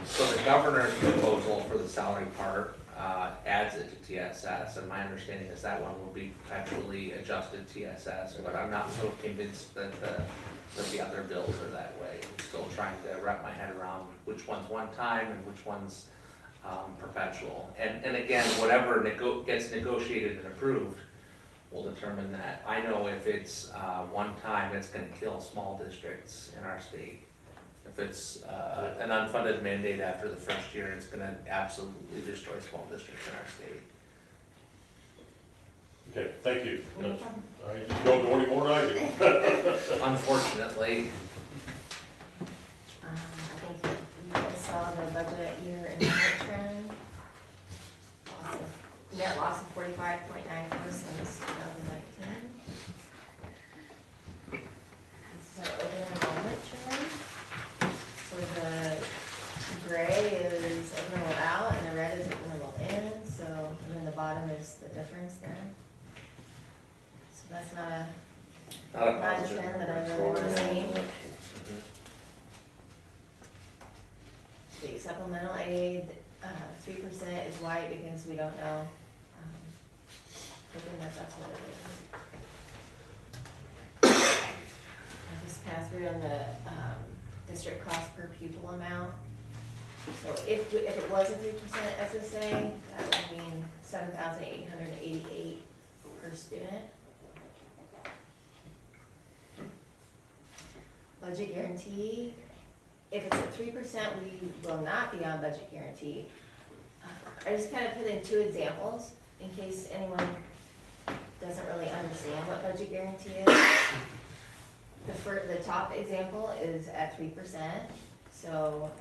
So the governor's proposal for the salary part adds it to TSS, and my understanding is that one will be perpetually adjusted TSS, but I'm not so convinced that the other bills are that way. I'm still trying to wrap my head around which one's one time and which one's perpetual. And again, whatever gets negotiated and approved will determine that. I know if it's one time, it's gonna kill small districts in our state. If it's an unfunded mandate after the first year, it's gonna absolutely destroy small districts in our state. okay, thank you. You don't know any more than I do. Unfortunately. I think you guys saw the budget year in trend. Net loss of 45.9% since 2019. This is our open enrollment trend. So the gray that's not a Not a Not a positive. trend that I really wanna see. The supplemental aid, 3% is white because we don't know. Hoping that that's what it is. I just passed through on the, district cost per pupil amount. So if it was a 3% SSA, that would mean 7,888 per student. Budget guarantee, if it's at 3%, we will not be on budget guarantee. I just kind of put in two examples in case anyone doesn't really understand what budget guarantee is. The top example is at 3%, so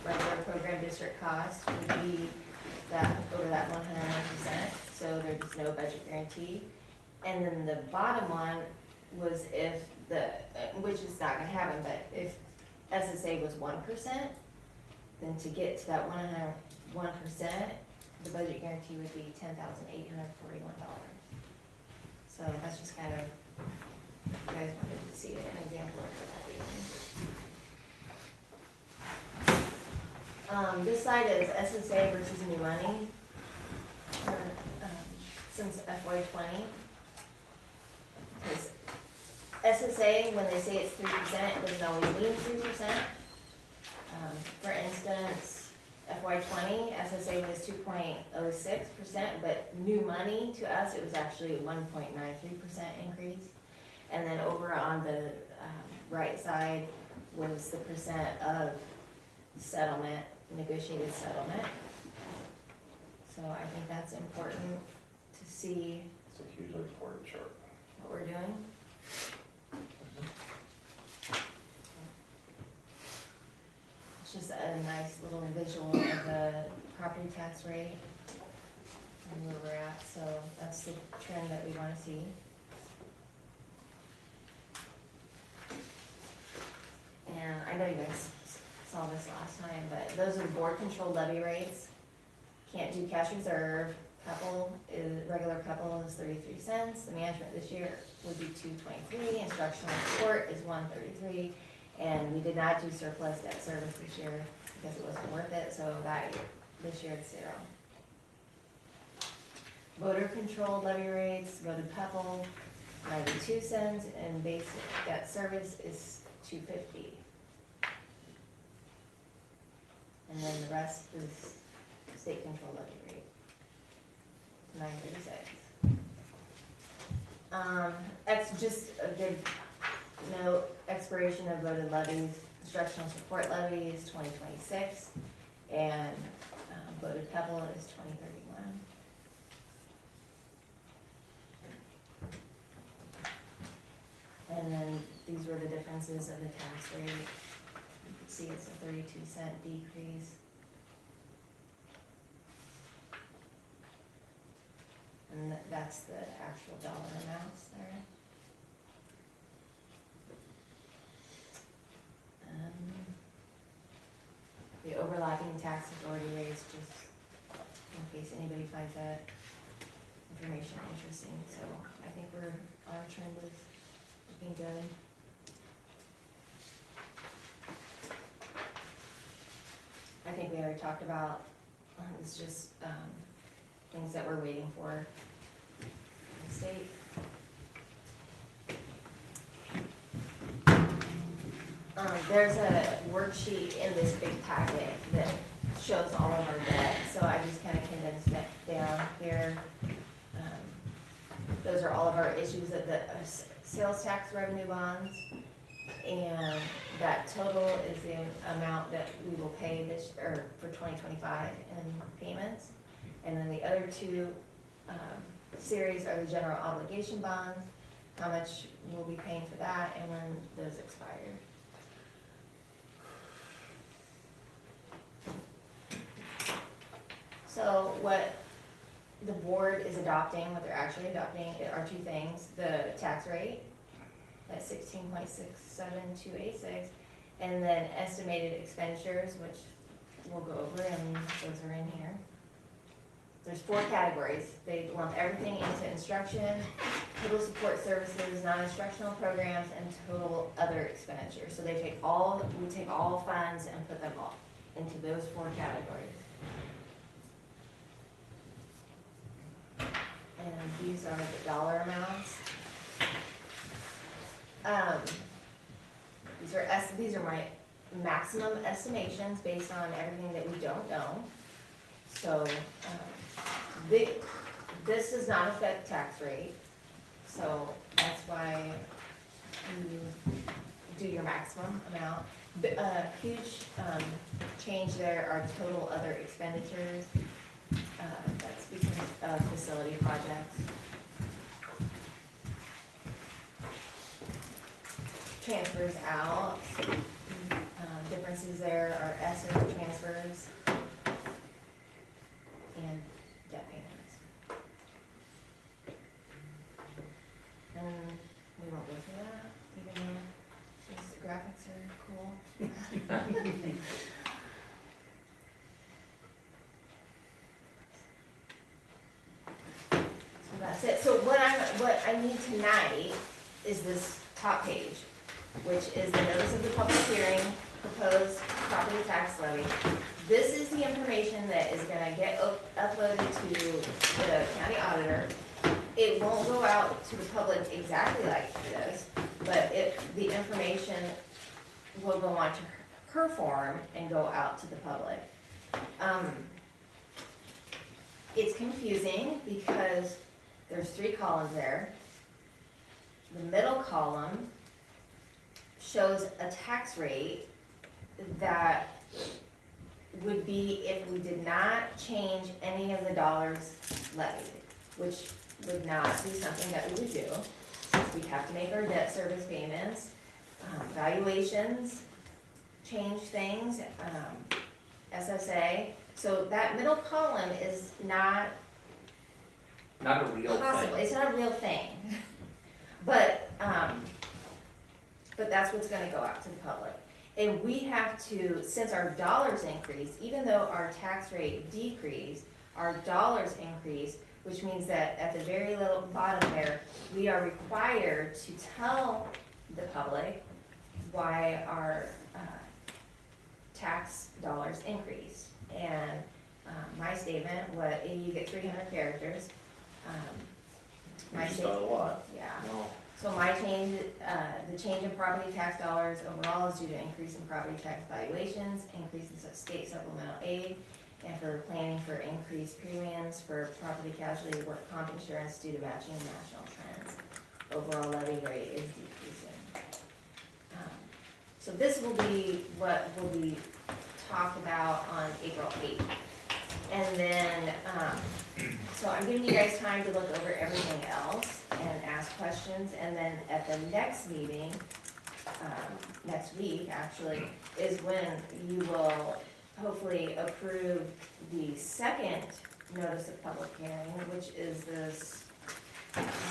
regular program district cost would be that over that 100%, so there's no budget guarantee. And then the bottom one was if which is not gonna happen, but if SSA was 1%, then to get to that 101%, the budget guarantee would be $10,841. So that's just kind of, if you guys wanted to see an example of what that is. This slide is SSA versus new money since FY20. Because SSA, when they say it's 3%, it doesn't always mean 3%. For instance, FY20, SSA was 2.06%, but new money to us, it was actually a 1.93% increase. And then over on the right side was the percent of settlement, negotiated settlement. So I think that's important to see It's a hugely important chart. what we're doing. It's just a nice little visual of the property tax rate and where we're at, so that's the trend that we wanna see. And I know you guys saw this last time, but those are board controlled levy rates. Can't do cash reserve, regular couple is 33 cents, the management this year would be 223, instructional support is 133, and we did not do surplus debt service this year because it wasn't worth it, so this year it's 0. Voter controlled levy rates, voted PEPAL, 92 cents, and basic debt service is 250. And then the rest is state controlled levy rate, 936. Just a good note, expiration of voted levies, instructional support levies, 2026, and voted PEPAL is 2031. And then these were the differences of the tax rate. You can see it's a 32-cent decrease. And that's the actual dollar amounts there. The overlapping tax authority rates, just in case anybody finds that information interesting. So I think our trend is looking good. I think we already talked about, it's just things that we're waiting for the state. There's a worksheet in this big packet that shows all of our debt, so I just kind of condensed it down here. Those are all of our issues of the sales tax revenue bonds, and that total is the amount that we will pay for 2025 in payments. And then the other two series are the general obligation bonds, how much we'll be paying for that, and when those expire. So what the board is adopting, what they're actually adopting are two things: the tax rate at 16.67286, and then estimated expenditures, which we'll go over, and those are in here. there's 4 categories. They lump everything into instruction, total support services, non-instructional programs, and total other expenditures. So we take all funds and put them all into those 4 categories. And these are the dollar amounts. These are my maximum estimations based on everything that we don't know. So, this does not affect tax rate, so that's why you do your maximum amount. Huge change there are total other expenditures. That's because of facility projects. Transfers out, differences there are ESSER transfers and debt payments. And we won't go through that, even though these graphics are cool. So that's it. So what I need tonight is this top page, which is the notice of the public hearing, proposed property tax levy. This is the information that is gonna get uploaded to the county auditor. It won't go out to the public exactly like this, but the information will go on to her form and go out to the public. It's confusing because there's 3 columns there. The middle column shows a tax rate that would be if we did not change any of the dollars levied, which would not be something that we would do, since we have to make our debt service payments, valuations, change things, SSA. So that middle column is not Not a real possible, thing. it's not a real thing. But that's what's gonna go out to the public. And we have to, since our dollars increase, even though our tax rate decreased, our dollars increase, which means that at the very little bottom there, we are required to tell the public why our tax dollars increased. And my statement, you get 300 characters. My It's not a statement, lot. yeah. So my change, the change in property tax dollars overall is due to increase in property tax valuations, increase in state supplemental aid, and for planning for increased premiums for property casualty work comp insurance due to matching national trends. Overall levy rate is decreasing. So this will be what will be talked about on April 8th. And then, so I'm giving you guys time to look over everything else and ask questions, and then at the next meeting, next week actually, is when you will hopefully approve the second notice of public hearing, which is this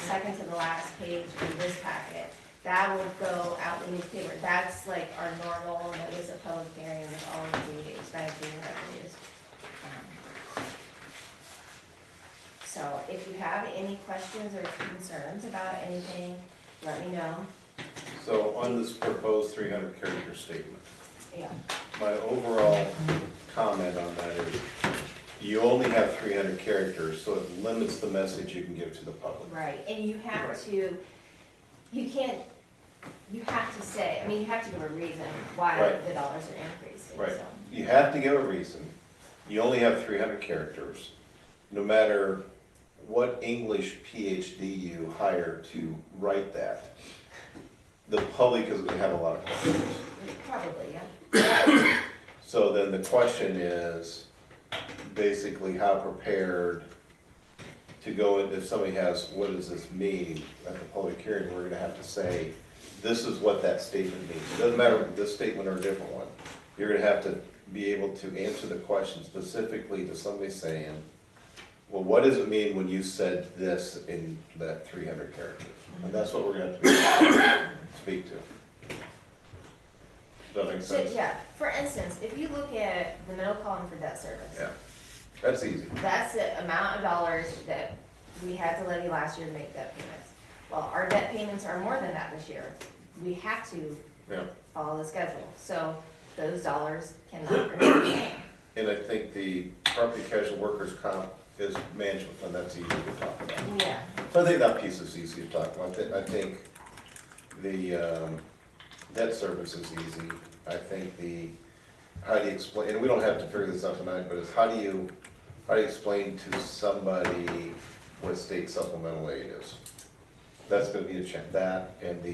second to the last page in this packet. That will go out in the newspaper. That's like our normal notice of public hearing with all of the expenditures and revenues. So if you have any questions or concerns about anything, let me know. So on this proposed 300 character statement, Yeah. my overall comment on that is you only have 300 characters, so it limits the message you can give to the public. Right, and you have to, you have to say, I mean, you have to give a reason why Right. the dollars are increasing, Right. so. You have to give a reason. You only have 300 characters. No matter what English PhD you hire to write that, the public is gonna have a lot of questions. Probably, yeah. So then the question is basically how prepared to go in, if somebody has, what does this mean at the public hearing, we're gonna have to say, this is what that statement means. It doesn't matter if this statement or a different one. You're gonna have to be able to answer the question specifically to somebody saying, well, what does it mean when you said this in that 300 characters? And that's what we're gonna have to speak to. Does that make So, sense? yeah, for instance, if you look at the middle column for debt service. Yeah. That's easy. That's the amount of dollars that we had to levy last year to make debt payments. Well, our debt payments are more than that this year. We have to Yeah. follow the schedule, so those dollars cannot remain. And I think the property casual workers comp is management fund, that's easy to talk about. Yeah. So I think that piece is easy to talk about. I think the debt service is easy. I think how do you explain, and we don't have to figure this out tonight, but it's how do you explain to somebody what state supplemental aid is? That's gonna be a check, that and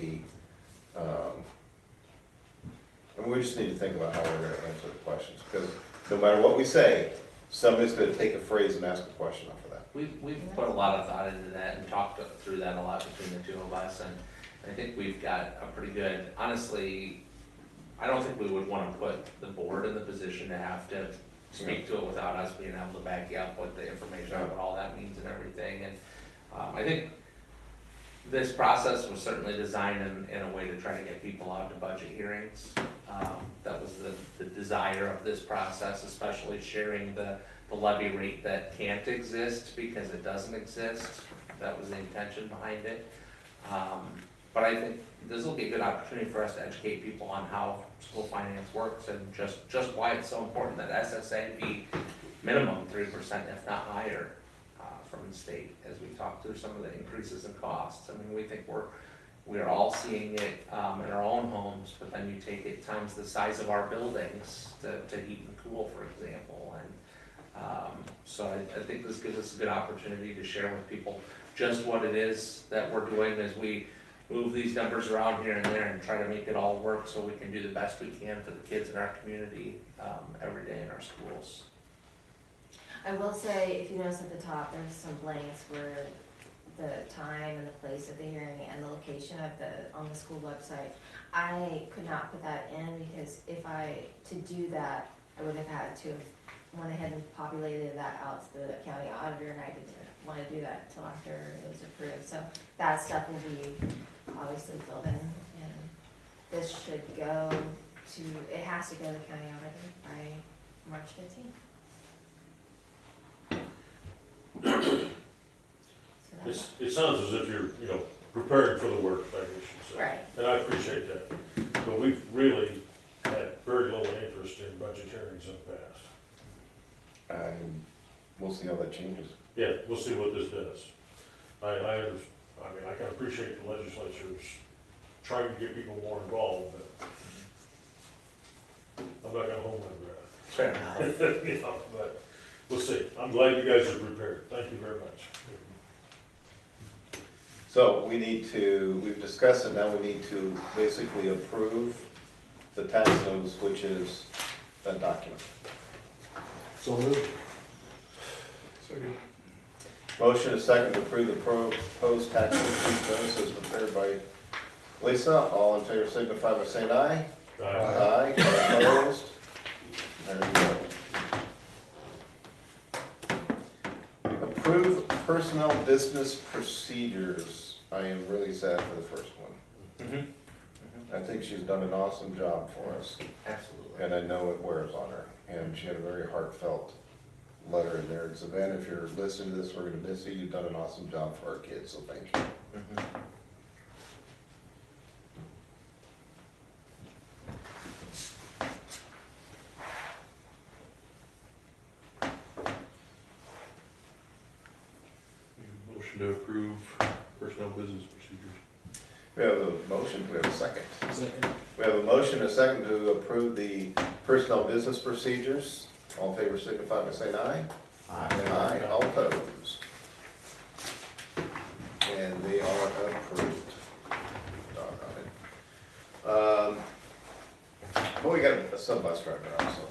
and we just need to think about how we're gonna answer the questions, because no matter what we say, somebody's gonna take a phrase and ask a question off of that. We've put a lot of thought into that and talked through that a lot between the two of us, and I think we've got a pretty good, honestly, I don't think we would wanna put the board in the position to have to speak to it without us being able to back you up with the information of what all that means and everything, and I think this process was certainly designed in a way to try to get people out to budget hearings. That was the desire of this process, especially sharing the levy rate that can't exist because it doesn't exist. That was the intention behind it. But I think this will be a good opportunity for us to educate people on how school finance works and just why it's so important that SSA be minimum 3%, if not higher, from the state as we talk through some of the increases in costs. I mean, we think we're all seeing it in our own homes, but then you take it times the size of our buildings to heat and cool, for example. And so I think this gives us a good opportunity to share with people just what it is that we're doing as we move these numbers around here and there and try to make it all work so we can do the best we can for the kids in our community every day in our schools. I will say, if you notice at the top, there's some blanks where the time and the place of the hearing and the location of on the school website. I could not put that in because to do that, I would have had to have went ahead and populated that out to the county auditor, and I didn't want to do that until after it was approved. So that stuff will be obviously filled in, and this should go to, it has to go to the county auditor by March 15th. It sounds as if you're, preparing for the work, I guess you say. Right. And I appreciate that. But we've really had very little interest in budget hearings in the past. And we'll see how that changes. Yeah, we'll see what this does. I can appreciate the legislature's trying to get people more involved, but I'm not gonna hold my breath. Fair enough. But we'll see. I'm glad you guys are prepared. Thank you very much. So we've discussed it, now we need to basically approve the tax notice, which is that document. So moved. Motion is second to approve the proposed tax notice as prepared by Lisa. All in favor signify by saying aye. Aye. Opposed? There you go. Approve personnel business procedures. I am really sad for the first one. I think she's done an awesome job for us, Absolutely. and I know it wears on her. And she had a very heartfelt letter in there. Savannah, if you're listening to this, we're gonna miss you. You've done an awesome job for our kids, so thank you. Motion to approve personnel business procedures. We have a motion, we have a second. Second. We have a motion, a second to approve the personnel business procedures. All in favor signify by saying aye. Aye. All opposed. And they are approved. Doggone it. Well, we got a sub bus driver also,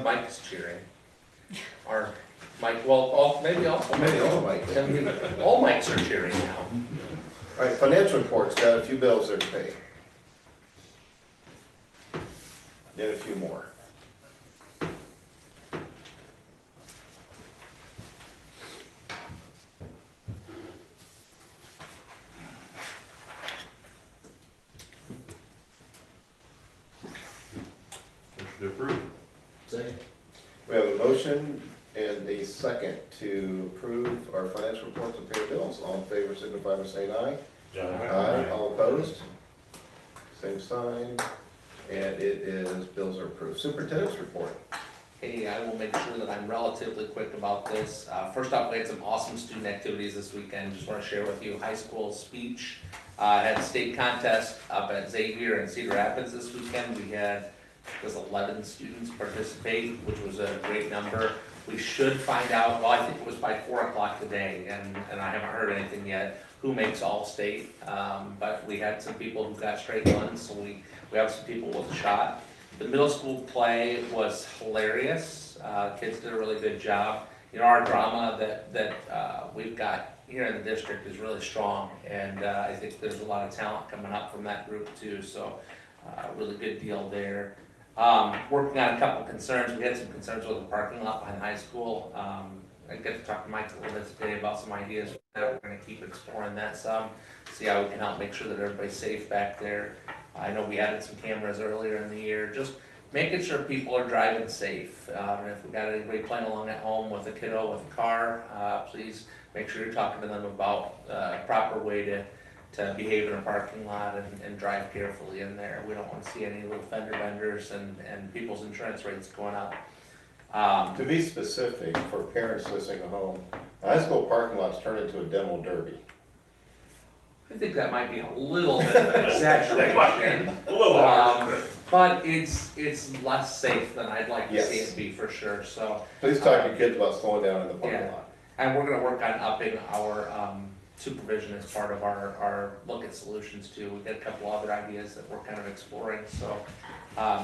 Mike's cheering. Or Mike, well, maybe also. Maybe all Mike. All Mikes are cheering now. All right, financial reports, got a few bills there to pay. Then a few more. Motion to approve. Second. We have a motion and a second to approve our financial reports and pay bills. All in favor, signify by saying aye. Aye. All opposed? Same sign. And it is, bills are approved. Superintendent's report. Hey, I will make sure that I'm relatively quick about this. First off, we had some awesome student activities this weekend. Just want to share with you high school speech. Had a state contest up at Xavier and Cedar Rapids this weekend. We had, 11 students participate, which was a great number. We should find out, well, I think it was by 4 o'clock today, and I haven't heard anything yet, who makes all state. But we had some people who got straight ones, so we have some people with a shot. The middle school play was hilarious. Kids did a really good job. You know, our drama that we've got here in the district is really strong, and I think there's a lot of talent coming up from that group too, so really good deal there. Working on a couple concerns. We had some concerns with the parking lot behind high school. I got to talk to Mike a little bit today about some ideas. We're going to keep exploring that some, see how we can help make sure that everybody's safe back there. I know we added some cameras earlier in the year, just making sure people are driving safe. And if we got anybody playing along at home with a kiddo with a car, please make sure you're talking to them about a proper way to behave in a parking lot and drive carefully in there. We don't want to see any little fender benders and people's insurance rates going up. To be specific, for parents listening at home, high school parking lots turn into a demo derby. I think that might be a little bit of an exaggeration. A little harsh. But it's less safe than I'd like to see Yes. it be for sure, so. Please talk to your kids about slowing down in the parking Yeah. lot. And we're gonna work on upping our supervision as part of our look at solutions too. We've got a couple other ideas that we're kind of exploring, so.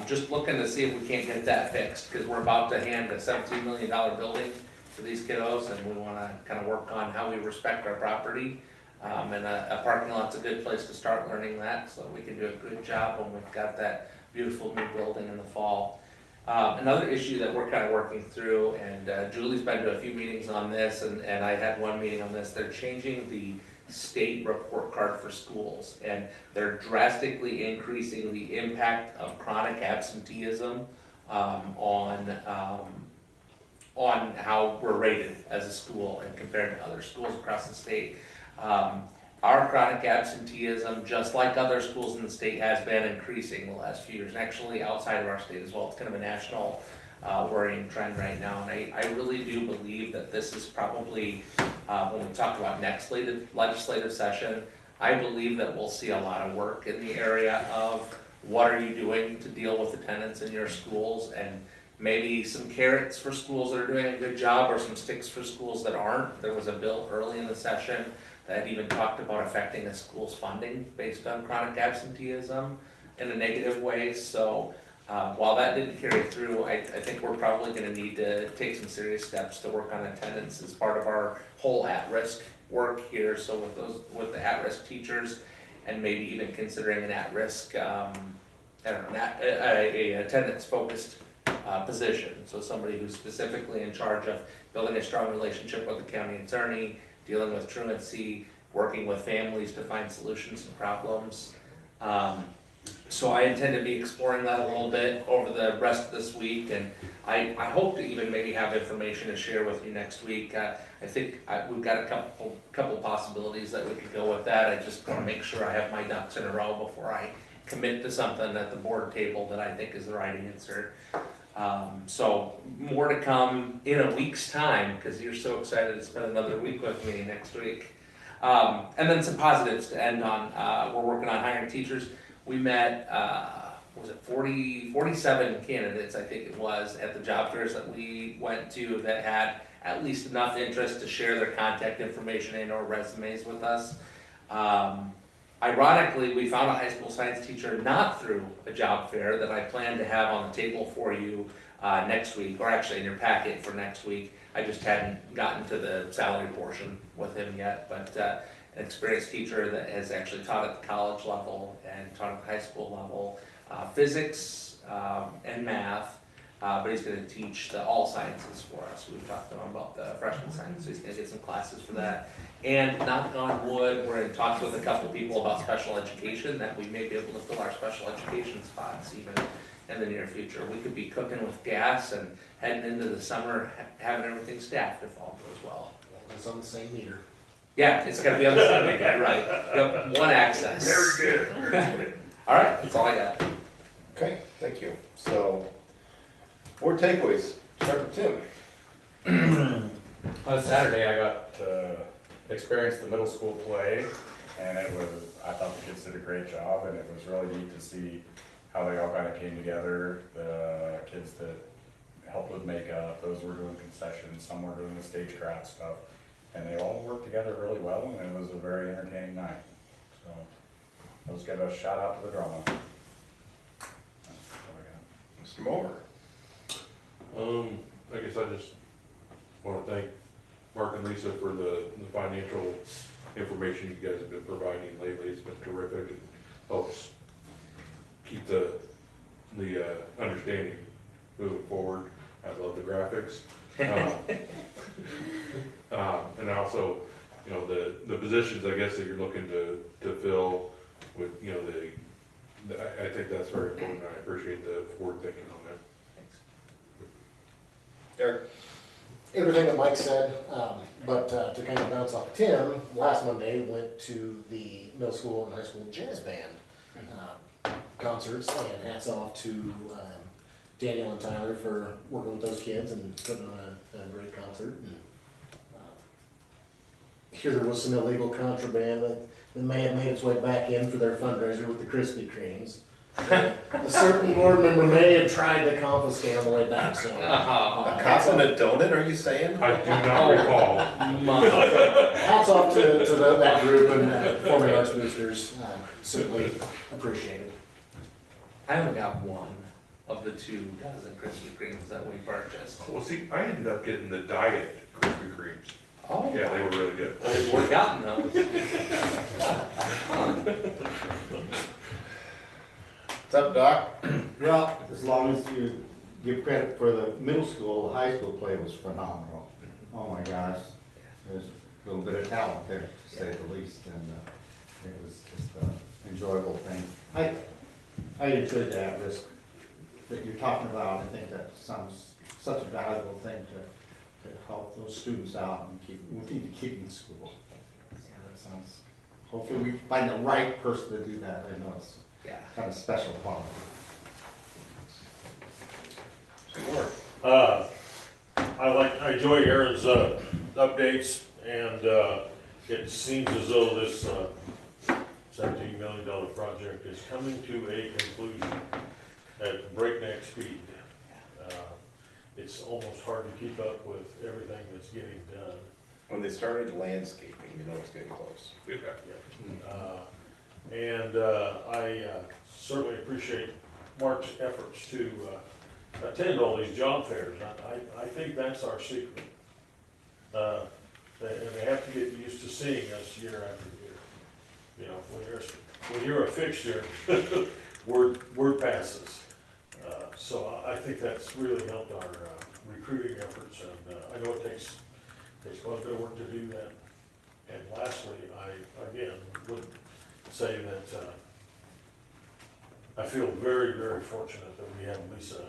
Just looking to see if we can't get that fixed, because we're about to hand a $17 million building to these kiddos, and we wanna kind of work on how we respect our property. And a parking lot's a good place to start learning that, so we can do a good job when we've got that beautiful new building in the fall. Another issue that we're kind of working through, and Julie's been to a few meetings on this, and I had one meeting on this, they're changing the state report card for schools, and they're drastically increasing the impact of chronic absenteeism on how we're rated as a school and compared to other schools across the state. Our chronic absenteeism, just like other schools in the state, has been increasing the last few years, and actually outside of our state as well. It's kind of a national worrying trend right now, and I really do believe that this is probably, when we talk about next legislative session, I believe that we'll see a lot of work in the area of what are you doing to deal with attendance in your schools, and maybe some carrots for schools that are doing a good job or some sticks for schools that aren't. There was a bill early in the session that even talked about affecting a school's funding based on chronic absenteeism in a negative way. So while that didn't carry through, I think we're probably gonna need to take some serious steps to work on attendance as part of our whole at-risk work here. So with the at-risk teachers, and maybe even considering an at-risk, a attendance-focused position. So somebody who's specifically in charge of building a strong relationship with the county attorney, dealing with truancy, working with families to find solutions to problems. So I intend to be exploring that a little bit over the rest of this week, and I hope to even maybe have information to share with you next week. I think we've got a couple possibilities that we could go with that. I just want to make sure I have my ducks in a row before I commit to something at the board table that I think is the right answer. So more to come in a week's time, because you're so excited to spend another week with me next week. And then some positives to end on. We're working on hiring teachers. We met, was it 47 candidates, I think it was, at the job fairs that we went to that had at least enough interest to share their contact information and or resumes with us. Ironically, we found a high school science teacher not through a job fair that I plan to have on the table for you next week, or actually in your packet for next week. I just hadn't gotten to the salary portion with him yet, but an experienced teacher that has actually taught at the college level and taught at the high school level, physics and math, but he's going to teach the all sciences for us. We've talked to him about the freshman science, so he's going to get some classes for that. And knock on wood, we're in talks with a couple people about special education, that we may be able to fill our special education spots even in the near future. We could be cooking with gas and heading into the summer, having everything staffed if all goes well. It's on the same meter. Yeah, it's gonna be on the same weekend, right? Yep, one access. Very good. All right, that's all I got. Okay, thank you. So, board takeaways, start with Tim. On Saturday, I got to experience the middle school play, and I thought the kids did a great job, and it was really neat to see how they all kind of came together. The kids that helped with makeup, those were doing concessions, some were doing the stagecraft stuff, and they all worked together really well, and it was a very entertaining night. So, let's give a shout out to the drama. That's all I got. Mr. Moore. I guess I just want to thank Mark and Lisa for the financial information you guys have been providing lately. It's been terrific. It helps keep the understanding moving forward. I love the graphics. And also, you know, the positions, I guess, that you're looking to fill with, you know, I think that's very important. I appreciate the forward thinking on that. Eric. Everything that Mike said, but to kind of bounce off Tim, last Monday went to the middle school and high school jazz band concerts, and hats off to Daniel and Tyler for working with those kids and putting on a great concert. And, here there was some illegal contraband that may have made its way back in for their fundraiser with the Krispy Kremes. A certain board member may have tried to confiscate on the way back, so. A cop and a donut, are you saying? I do not recall. Hats off to that group and Performing Arts Boosters, certainly appreciated. I only got one of the 2 dozen Krispy Kremes that we purchased. Well, see, I ended up getting the diet Krispy Kremes. Oh. Yeah, they were really good. We've gotten those. What's up, Doc? Well, as long as you give credit for the middle school, the high school play was phenomenal. Oh my gosh, there's a little bit of talent there, to say the least, and it was just an enjoyable thing. I enjoyed the at-risk that you're talking about. I think that sounds such a valuable thing to help those students out and we need to keep them in school. So that sounds, hopefully we find the right person to do that. I know it's kind of special quality. I enjoy Aaron's updates, and it seems as though this $17 million project is coming to a conclusion at breakneck speed. It's almost hard to keep up with everything that's getting done. When they started landscaping, you know it's getting close. I certainly appreciate Mark's efforts to attend all these job fairs. I think that's our secret. They have to get used to seeing us year after year. You know, when you're a fixture, word passes. So I think that's really helped our recruiting efforts, and I know it takes quite a bit of work to do that. And lastly, I again would say that I feel very, very fortunate that we have Lisa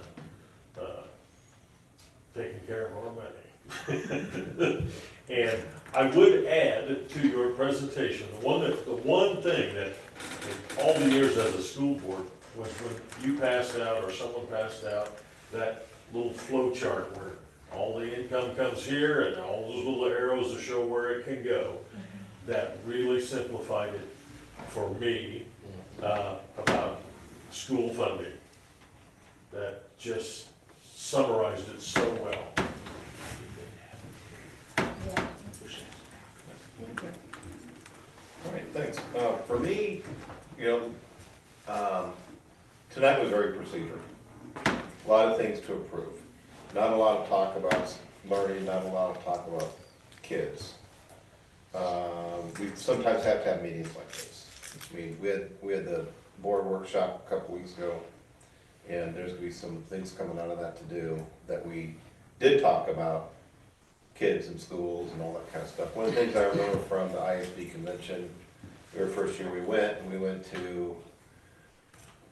taking care of our money. And I would add to your presentation, the one thing that in all the years as a school board was when you passed out or someone passed out that little flow chart where all the income comes here and all those little arrows to show where it can go. That really simplified it for me about school funding. That just summarized it so well. All right, thanks. For me, you know, tonight was very procedural. A lot of things to approve. Not a lot of talk about learning, not a lot of talk about kids. We sometimes have to have meetings like this. I mean, we had the board workshop a couple weeks ago, and there's gonna be some things coming out of that to do that we did talk about kids in schools and all that kind of stuff. One of the things I remember from the ISD convention, the first year we went to,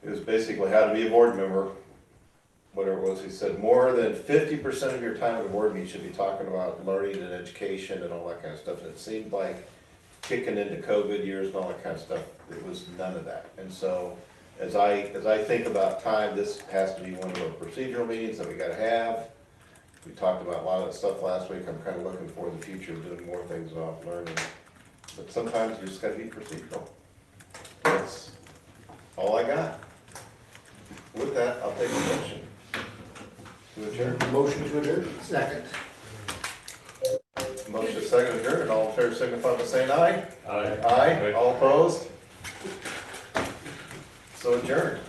it was basically how to be a board member whatever it was, he said, more than 50% of your time at a board meeting should be talking about learning and education and all that kind of stuff. And it seemed like kicking into COVID years and all that kind of stuff, it was none of that. And so as I think about time, this has to be one of the procedural meetings that we gotta have. We talked about a lot of that stuff last week. I'm kind of looking for the future of doing more things about learning. But sometimes you just gotta be procedural. That's all I got. With that, I'll take a motion. To adjourn. Motion to adjourn? Second. Motion second adjourn, and all in favor signify by saying aye. Aye. Aye, all opposed? So adjourned.